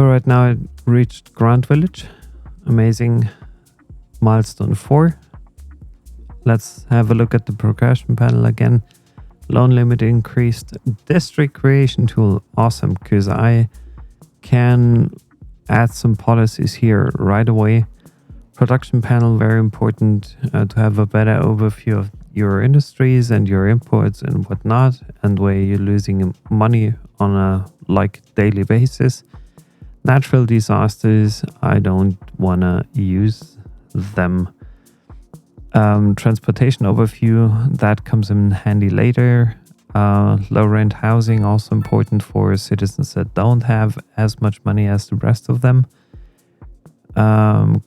So right now I reached Grand Village. Amazing milestone 4. Let's have a look at the progression panel again. Loan limit increased. District creation tool, awesome, because I can add some policies here right away. Production panel, very important to have a better overview of your industries and your imports and whatnot, and where you're losing money on a daily basis. Natural disasters, I don't want to use them. Transportation overview, that comes in handy later. Low rent housing, also important for citizens that don't have as much money as the rest of them.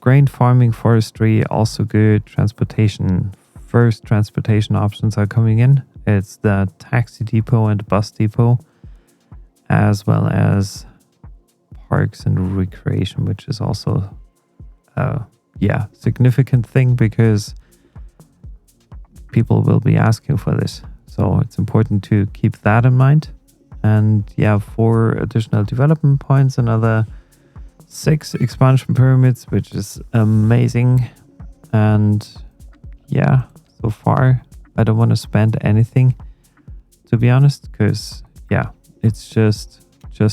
Grain farming, forestry, also good. Transportation, first transportation options are coming in. It's the taxi depot and bus depot, as well as parks and recreation, which is also significant thing because people will be asking for this. So it's important to keep that in mind. And 4 additional development points, another 6 expansion pyramids, which is amazing. And so far I don't want to spend anything, to be honest, because it's just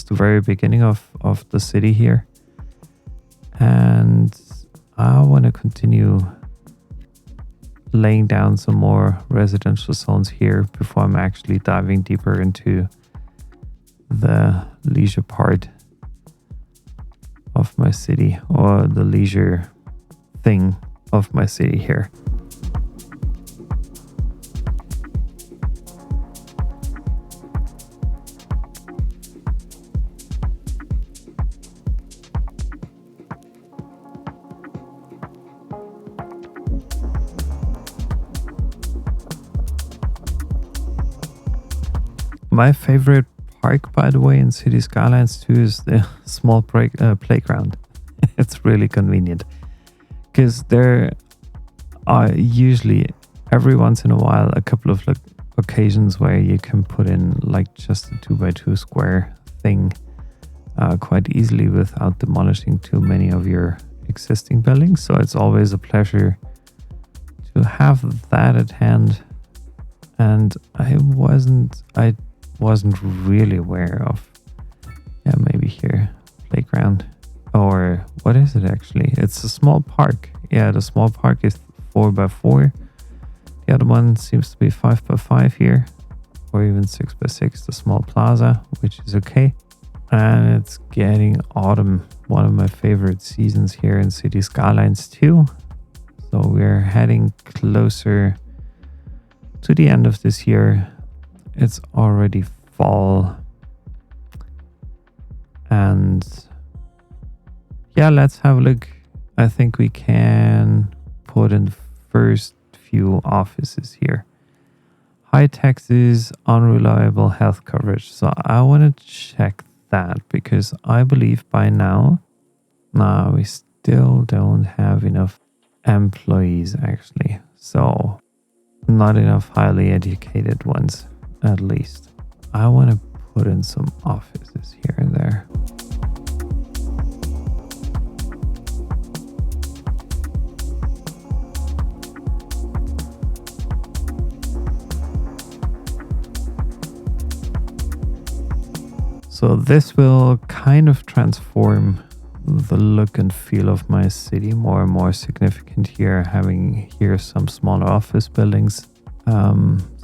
the very beginning of the city here. And I want to continue laying down some more residential zones here before I'm actually diving deeper into the leisure part of my city, or the leisure thing of my city here. My favorite park, by the way, in Cities Skylines too, is the small playground. It's really convenient because there are usually every once in a while a couple of occasions where you can put in just a 2x2 square thing quite easily without demolishing too many of your existing buildings. So it's always a pleasure to have that at hand. And I wasn't really aware of, maybe here, playground, or what is it actually? It's a small park. The small park is 4x4. The other one seems to be 5x5 here, or even 6x6, the small plaza, which is okay. And it's getting autumn, one of my favorite seasons here in Cities Skylines too. So we're heading closer to the end of this year. It's already fall. And let's have a look. I think we can put in the first few offices here. High taxes, unreliable health coverage. So I want to check that because I believe by now, we still don't have enough employees actually. So not enough highly educated ones, at least. I want to put in some offices here and there. So this will kind of transform the look and feel of my city more and more significant here, having here some smaller office buildings.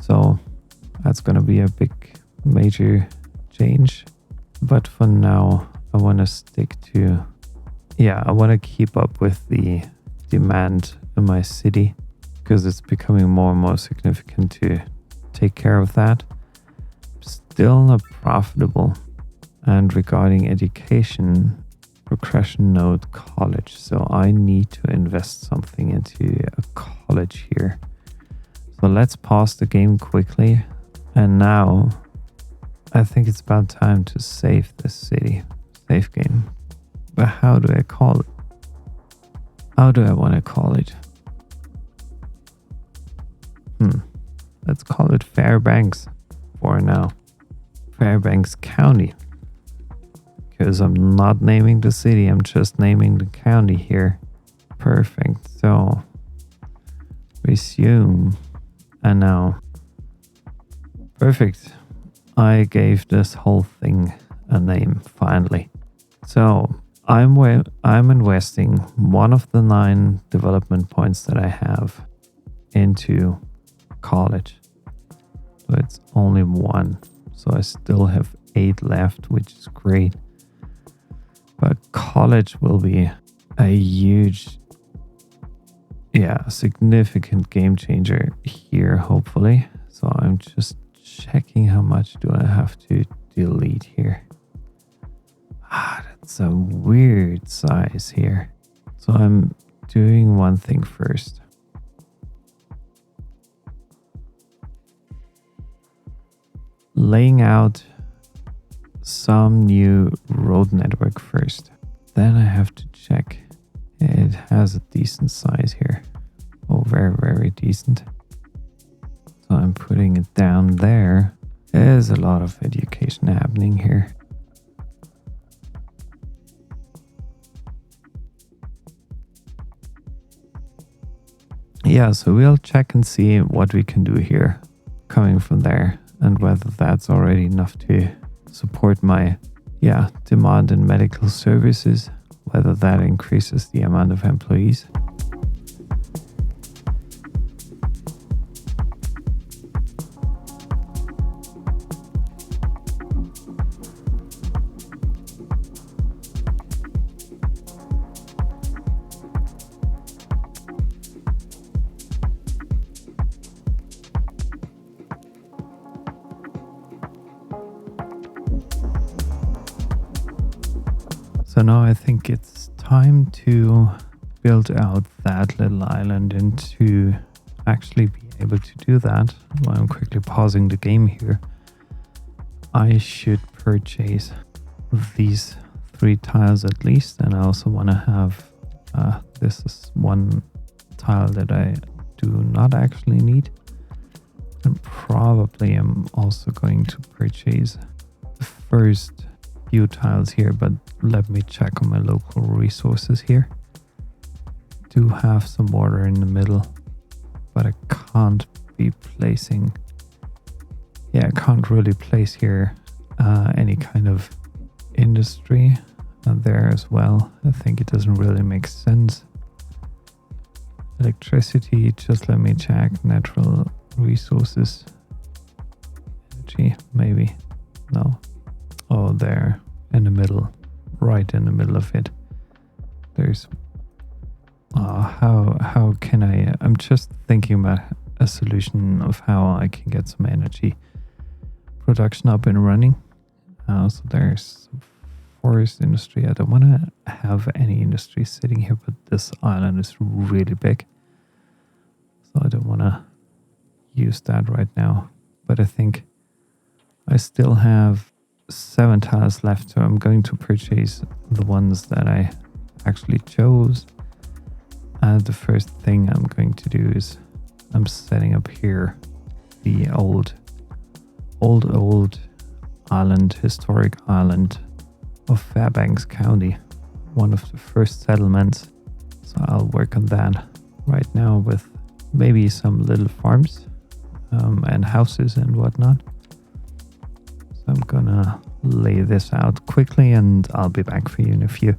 So that's going to be a big major change. But for now, I want to stick to, I want to keep up with the demand in my city because it's becoming more and more significant to take care of that. Still not profitable. And regarding education, progression node college. So I need to invest something into a college here. So let's pause the game quickly. And now I think it's about time to save this city. Save game. But how do I call it? How do I want to call it? Let's call it Fairbanks for now. Fairbanks County. because I'm not naming the city, I'm just naming the county here. Perfect. So resume. And now, perfect. I gave this whole thing a name finally. So I'm investing one of the 9 development points that I have into college. So it's only 1. So I still have 8 left, which is great. But college will be a huge, significant game changer here, hopefully. So I'm just checking how much do I have to delete here. That's a weird size here. So I'm doing one thing first. Laying out some new road network first. Then I have to check. It has a decent size here. Oh, very, very decent. So I'm putting it down there. There's a lot of education happening here. Yeah, so we'll check and see what we can do here coming from there and whether that's already enough to support my demand in medical services, whether that increases the amount of employees. So now I think it's time to build out that little island, and to actually be able to do that, while I'm quickly pausing the game here, I should purchase these 3 tiles at least. And I also want to have, this is one tile that I do not actually need. And probably I'm also going to purchase the first few tiles here, but let me check on my local resources here. Do have some water in the middle, but I can't be placing, I can't really place here any kind of industry there as well. I think it doesn't really make sense. Electricity, just let me check. Natural resources, energy, maybe. No. Oh, there in the middle, right in the middle of it. There's how can I'm just thinking about a solution of how I can get some energy production up and running. So there's forest industry. I don't want to have any industry sitting here, but this island is really big, so I don't want to use that right now. But I think I still have 7 tiles left, so I'm going to purchase the ones that I actually chose. And the first thing I'm going to do is I'm setting up here the old island, historic island of Fairbanks County, one of the first settlements. So I'll work on that right now with maybe some little farms and houses and whatnot. I'm gonna lay this out quickly and I'll be back for you in a few.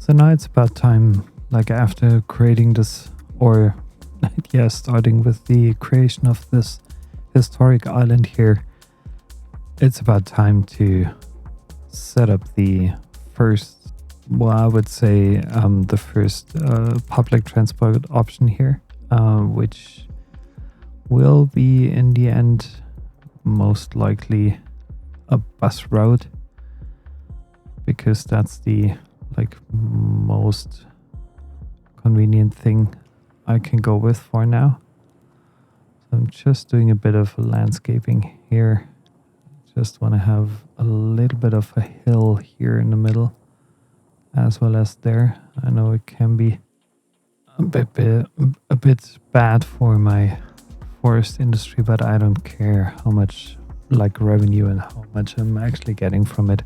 So now it's about time, like after creating this, or yeah, starting with the creation of this historic island here, it's about time to set up the first, well, I would say the first public transport option here, which will be in the end most likely a bus route, because that's the most convenient thing I can go with for now. So I'm just doing a bit of landscaping here. Just want to have a little bit of a hill here in the middle, as well as there. I know it can be a bit bad for my forest industry, but I don't care how much revenue and how much I'm actually getting from it.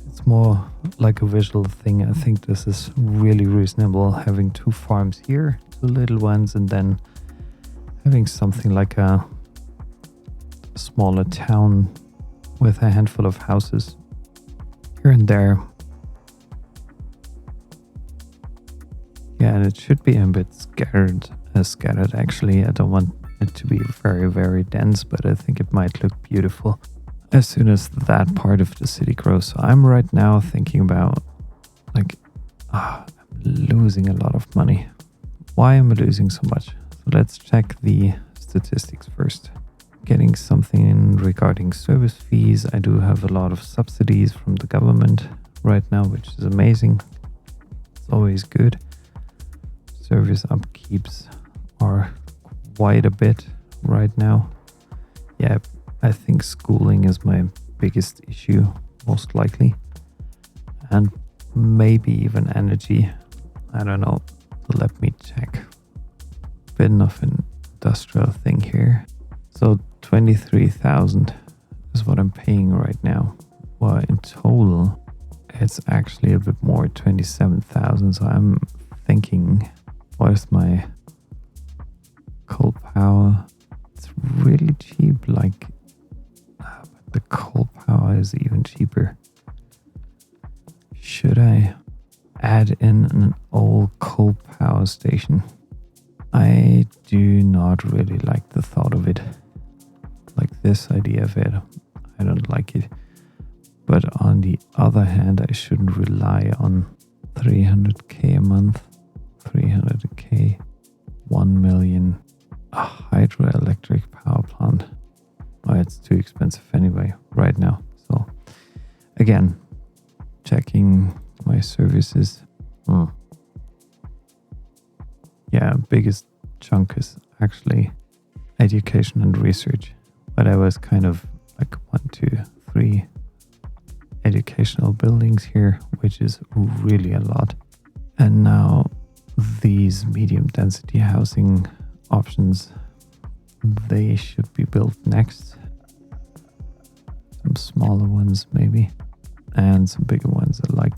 It's more like a visual thing. I think this is really reasonable, having 2 farms here, 2 little ones, and then having something like a smaller town with a handful of houses here and there. Yeah, and it should be a bit scattered actually. I don't want it to be very, very dense, but I think it might look beautiful as soon as that part of the city grows. So I'm right now thinking about I'm losing a lot of money. Why am I losing so much? So let's check the statistics first. Getting something in regarding service fees. I do have a lot of subsidies from the government right now, which is amazing. It's always good. Service upkeeps are quite a bit right now. Yeah, I think schooling is my biggest issue, most likely. And maybe even energy. I don't know. Let me check. Bit of an industrial thing here. So 23,000 is what I'm paying right now. Well, in total, it's actually a bit more, 27,000. So I'm thinking, what is my coal power? It's really cheap. But the coal power is even cheaper. Should I add in an old coal power station? I do not really like the thought of it. This idea of it, I don't like it. But on the other hand, I shouldn't rely on 300k a month, 300k, 1 million, a hydroelectric power plant. Oh, it's too expensive anyway right now. So again, checking my services. Yeah, biggest chunk is actually education and research. But I was kind of 1, 2, 3 educational buildings here, which is really a lot. And now these medium density housing options, they should be built next. Some smaller ones maybe, and some bigger ones I like.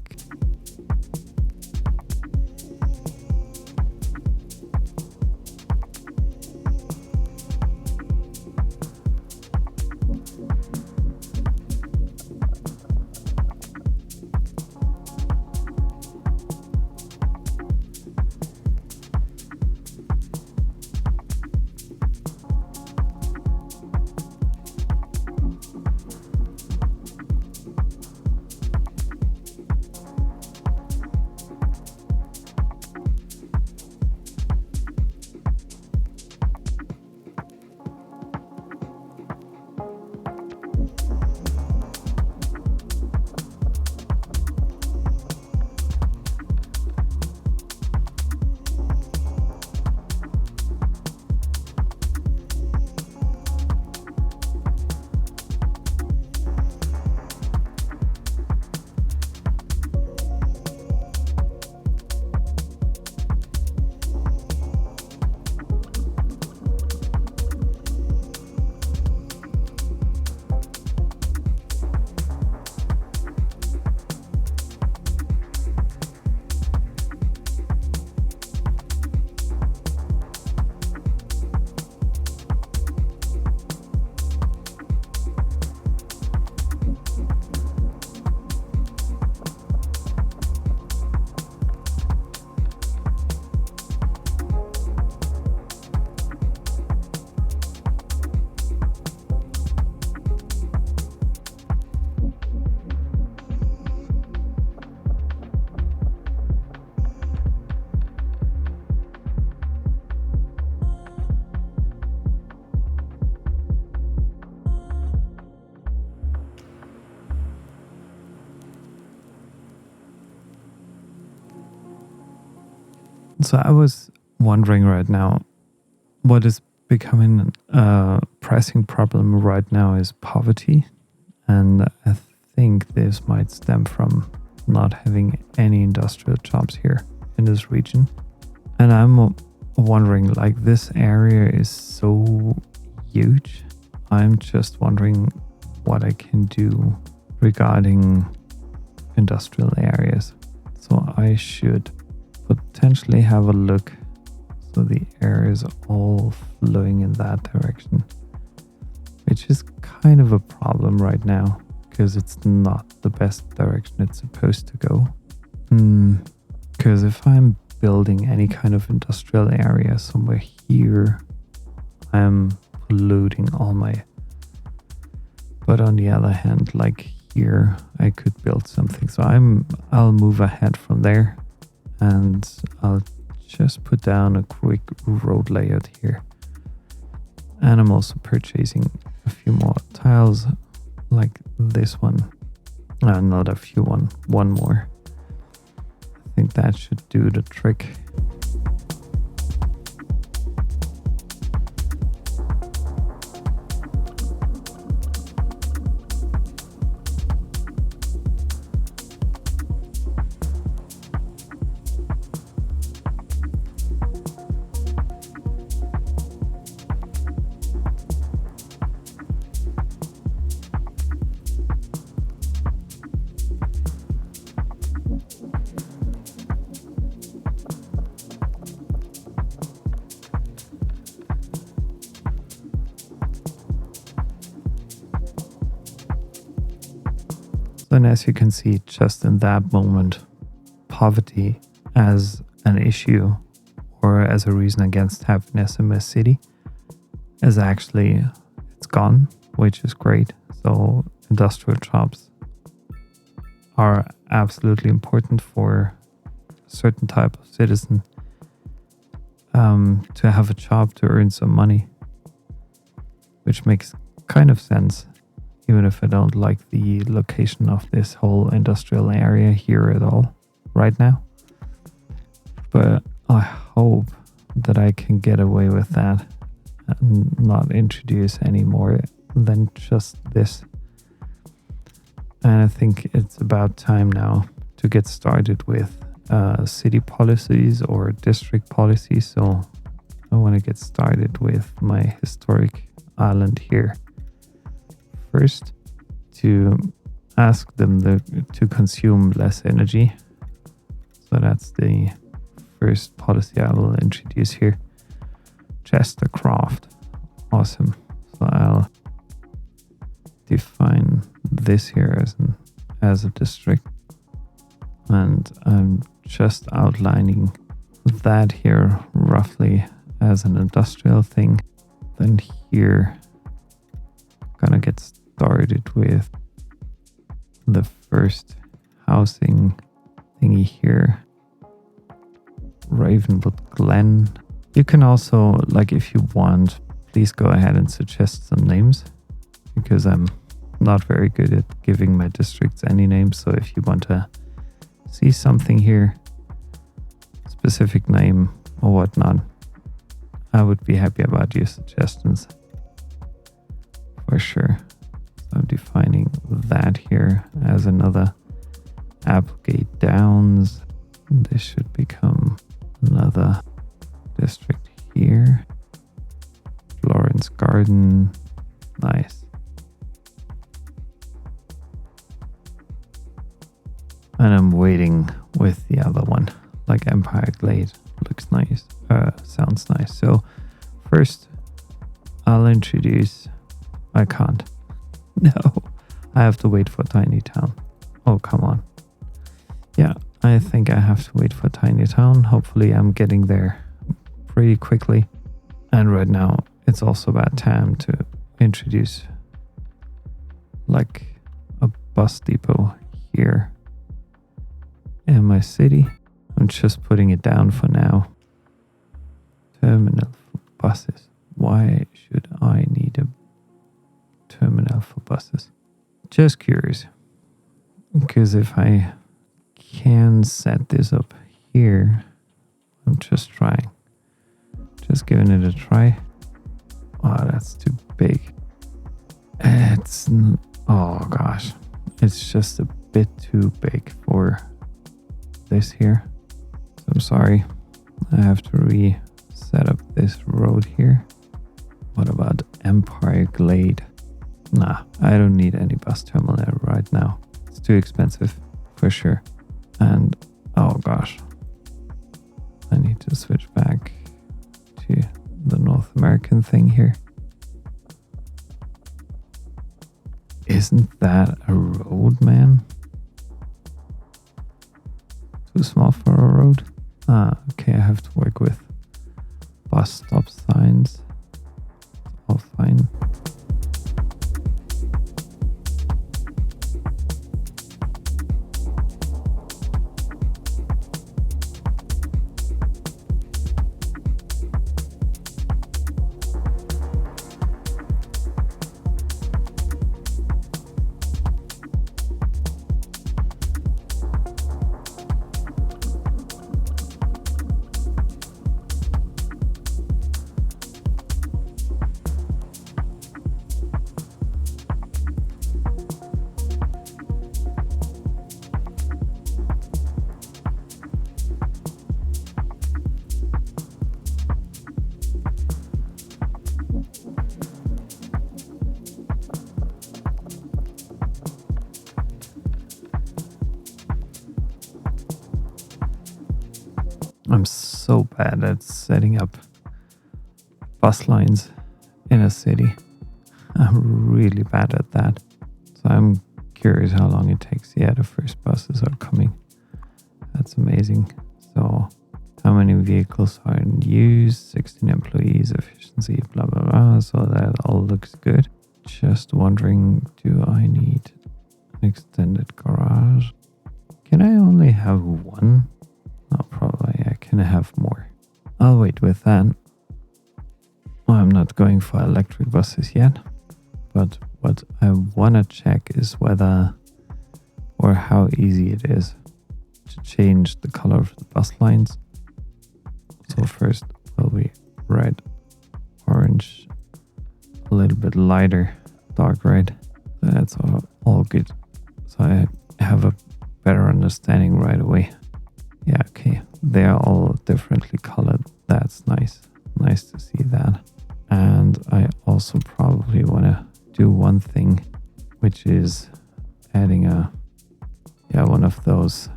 So I was wondering right now, what is becoming a pressing problem right now is poverty. And I think this might stem from not having any industrial jobs here in this region. And I'm wondering, like, this area is so huge. I'm just wondering what I can do regarding industrial areas. So I should potentially have a look so the air is all flowing in that direction, which is kind of a problem right now because it's not the best direction it's supposed to go. Because if I'm building any kind of industrial area somewhere here, I'm polluting all my... But on the other hand, like here, I could build something. So I'll move ahead from there and I'll just put down a quick road layout here. And I'm also purchasing a few more tiles like this one. Not a few, one more. I think that should do the trick. And as you can see, just in that moment, poverty as an issue or as a reason against happiness in my city is actually, it's gone, which is great. So industrial jobs are absolutely important for a certain type of citizen to have a job to earn some money, which makes kind of sense. Even if I don't like the location of this whole industrial area here at all right now. But I hope that I can get away with that and not introduce any more than just this. And I think it's about time now to get started with city policies or district policies. So I want to get started with my historic island here. First, to ask them to consume less energy. So that's the first policy I will introduce here. Chestercraft. Awesome. So I'll define this here as a district. And I'm just outlining that here roughly as an industrial thing. Then here, gonna get started with the first housing thingy here. Ravenwood Glen. You can also, like, if you want, please go ahead and suggest some names because I'm not very good at giving my districts any names. So if you want to see something here, specific name or whatnot, I would be happy about your suggestions for sure. I'm defining that here as another Applegate Downs. This should become another district here. Florence Garden. Nice. And I'm waiting with the other one. Like Empire Glade. Looks nice. Sounds nice. So first I'll introduce... I can't. No, I have to wait for Tiny Town. Oh, come on. Yeah, I think I have to wait for Tiny Town. Hopefully I'm getting there pretty quickly. And right now it's also about time to introduce like a bus depot here in my city. I'm just putting it down for now. Terminal for buses. Why should I need a terminal for buses? Just curious, because if I can set this up here I'm just trying. Just giving it a try. Oh, that's too big. Oh gosh. It's just a bit too big for this here. So I'm sorry. I have to reset up this road here. What about Empire Glade? Nah, I don't need any bus terminal right now. It's too expensive for sure. And oh gosh, I need to switch back to the North American thing here. Isn't that a road, man? Too small for a road? Okay, I have to work with bus stop signs. All fine. I'm so bad at setting up bus lines in a city. I'm really bad at that. So I'm curious how long it takes. Yeah, the first buses are coming. That's amazing. So how many vehicles are in use? 16 employees, efficiency, blah, blah, blah. So that all looks good. Just wondering, do I need an extended garage? Can I only have one? No, probably I can have more. I'll wait with that. I'm not going for electric buses yet, but what I want to check is whether or how easy it is to change the color of the bus lines. So first will be red, orange, a little bit lighter, dark red. That's all good. So I have a better understanding right away. Yeah, okay. They are all differently colored. That's nice. Nice to see that. And I also probably want to do one thing, which is adding one of those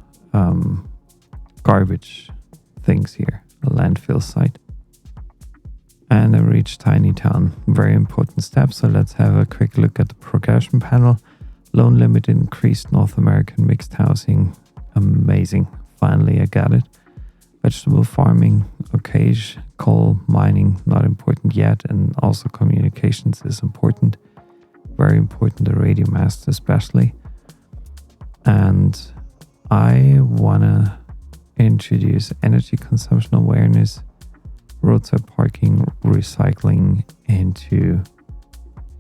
garbage things here, a landfill site. And I reached Tiny Town. Very important step. So let's have a quick look at the progression panel. Loan limit increased, North American mixed housing. Amazing. Finally, I got it. Vegetable farming, okay. Coal mining, not important yet. And also communications is important. Very important, the radio mast especially. And I want to introduce energy consumption awareness, roadside parking, recycling into,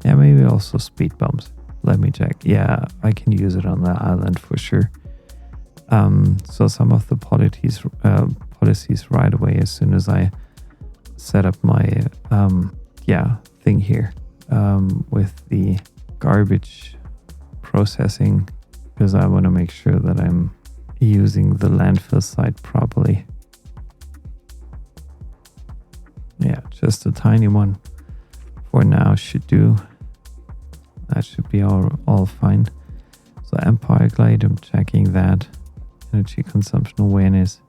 maybe also speed bumps. Let me check. Yeah, I can use it on the island for sure. So some of the policies right away as soon as I set up my thing here with the garbage processing, because I want to make sure that I'm using the landfill site properly. Yeah, just a tiny one for now should do. That should be all fine. So Empire Glade, I'm checking that. Energy consumption awareness.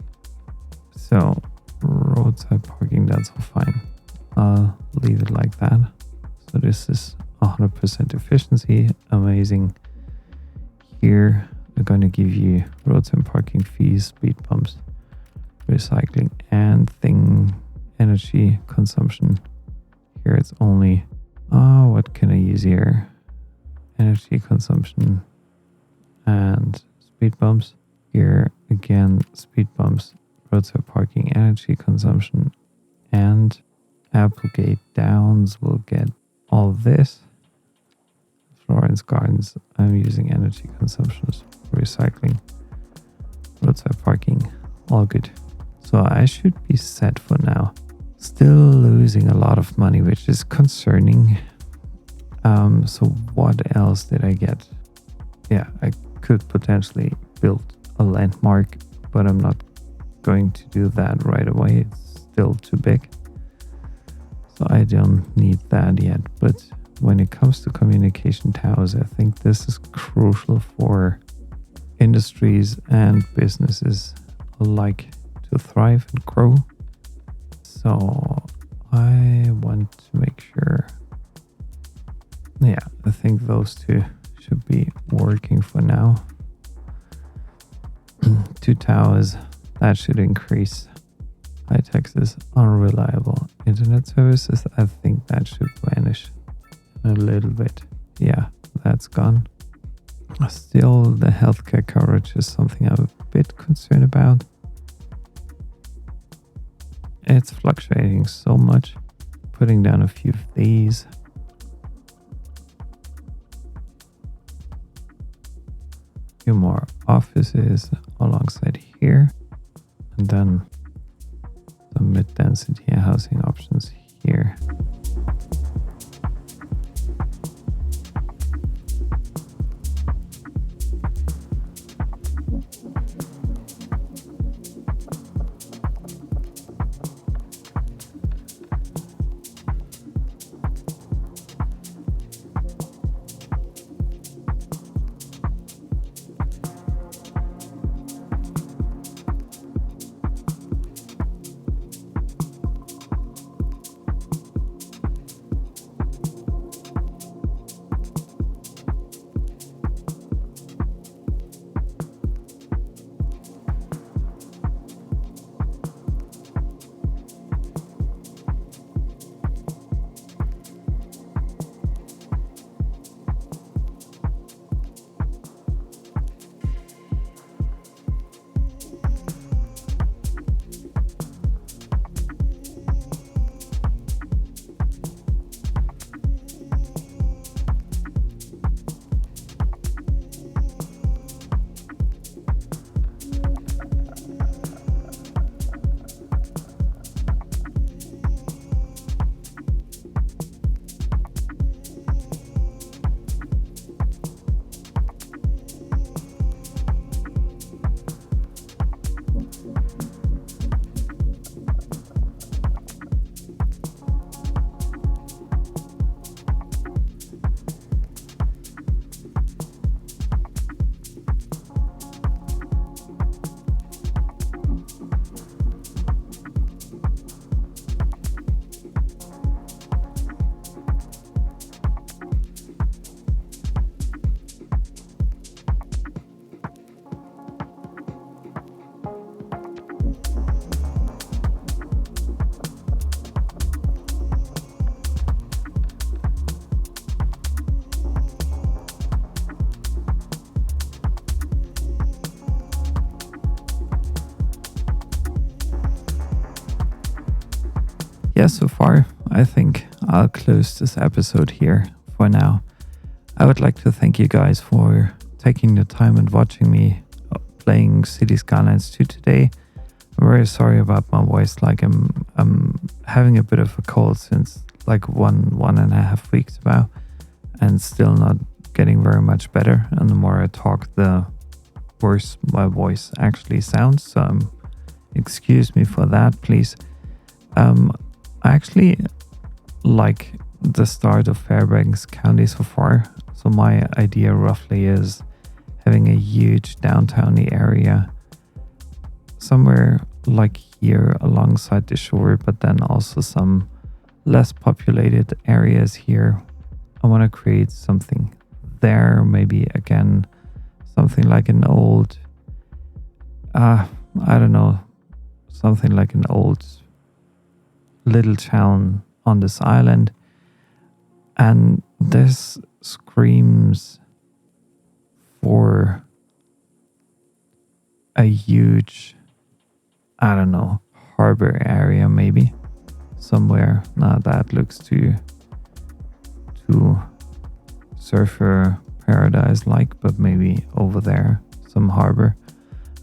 So roadside parking, that's all fine. I'll leave it like that. So this is 100% efficiency. Amazing. Here I'm going to give you roadside parking fees, speed bumps, recycling, and energy consumption. Here it's only, what can I use here? Energy consumption and speed bumps. Here again, speed bumps, roadside parking, energy consumption, and Applegate Downs will get all this. Florence Gardens, I'm using energy consumptions, recycling, roadside parking, all good. So I should be set for now. Still losing a lot of money, which is concerning. So what else did I get? Yeah, I could potentially build a landmark, but I'm not going to do that right away. It's still too big. So I don't need that yet. But when it comes to communication towers, I think this is crucial for industries and businesses alike to thrive and grow. So I want to make sure. Yeah, I think those two should be working for now. 2 towers, that should increase. High taxes, unreliable internet services, I think that should vanish a little bit. Yeah, that's gone. Still, the healthcare coverage is something I'm a bit concerned about. It's fluctuating so much. Putting down a few of these. Few more offices alongside here. And then some mid-density housing options here. Yeah, so far, I think I'll close this episode here for now. I would like to thank you guys for taking the time and watching me playing Cities Skylines 2 today. I'm very sorry about my voice. Like I'm having a bit of a cold since like one and a half weeks now, and still not getting very much better. And the more I talk, the worse my voice actually sounds. So excuse me for that, please. I actually like the start of Fairbanks County so far. So my idea roughly is having a huge downtowny area somewhere like here alongside the shore, but then also some less populated areas here. I want to create something there, maybe again something like an old I don't know, something like an old little town on this island. And this screams for a huge, I don't know, harbor area maybe somewhere. Now that looks too surfer paradise like, but maybe over there some harbor.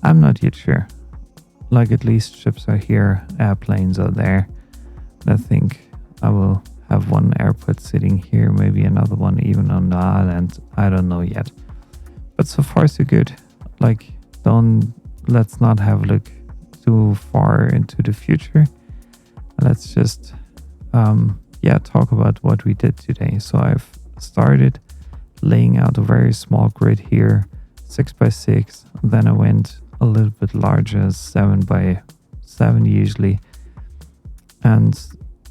I'm not yet sure. like at least ships are here, airplanes are there. I think I will have one airport sitting here, maybe another one even on the island. I don't know yet. But so far so good. Like, let's not have a look too far into the future. Let's just talk about what we did today. So I've started laying out a very small grid here, 6x6. Then I went a little bit larger, 7x7 usually. And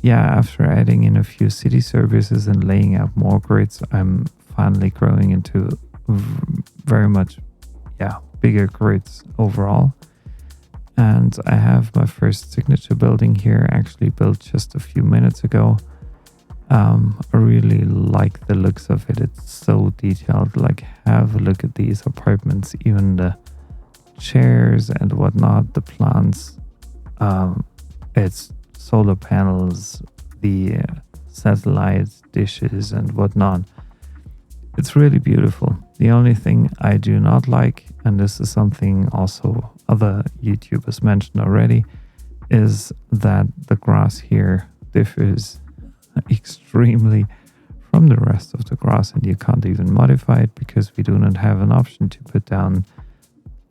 after adding in a few city services and laying out more grids, I'm finally growing into very much bigger grids overall. And I have my first signature building here, actually built just a few minutes ago. I really like the looks of it. It's so detailed. Like, have a look at these apartments, even the chairs and whatnot, the plants. It's solar panels, the satellite dishes and whatnot. It's really beautiful. The only thing I do not like, and this is something also other YouTubers mentioned already, is that the grass here differs extremely from the rest of the grass, and you can't even modify it because we do not have an option to put down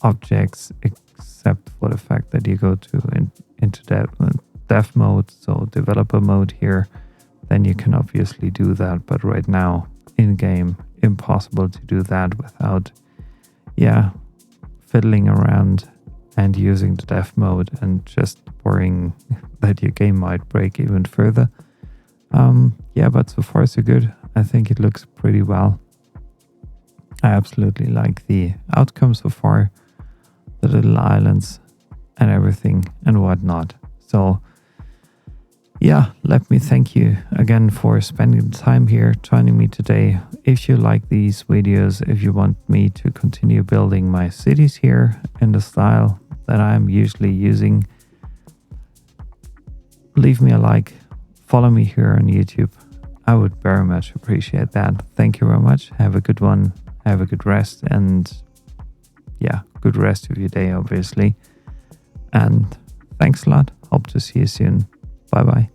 objects except for the fact that you go into dev mode, so developer mode here. Then you can obviously do that, but right now in game, impossible to do that without fiddling around and using the dev mode and just worrying that your game might break even further. But so far so good. I think it looks pretty well. I absolutely like the outcome so far, the little islands and everything and whatnot. So let me thank you again for spending the time here joining me today. If you like these videos, if you want me to continue building my cities here in the style that I'm usually using, leave me a like, follow me here on YouTube. I would very much appreciate that. Thank you very much. Have a good one. Have a good rest, and good rest of your day, obviously. And thanks a lot. Hope to see you soon. Bye bye.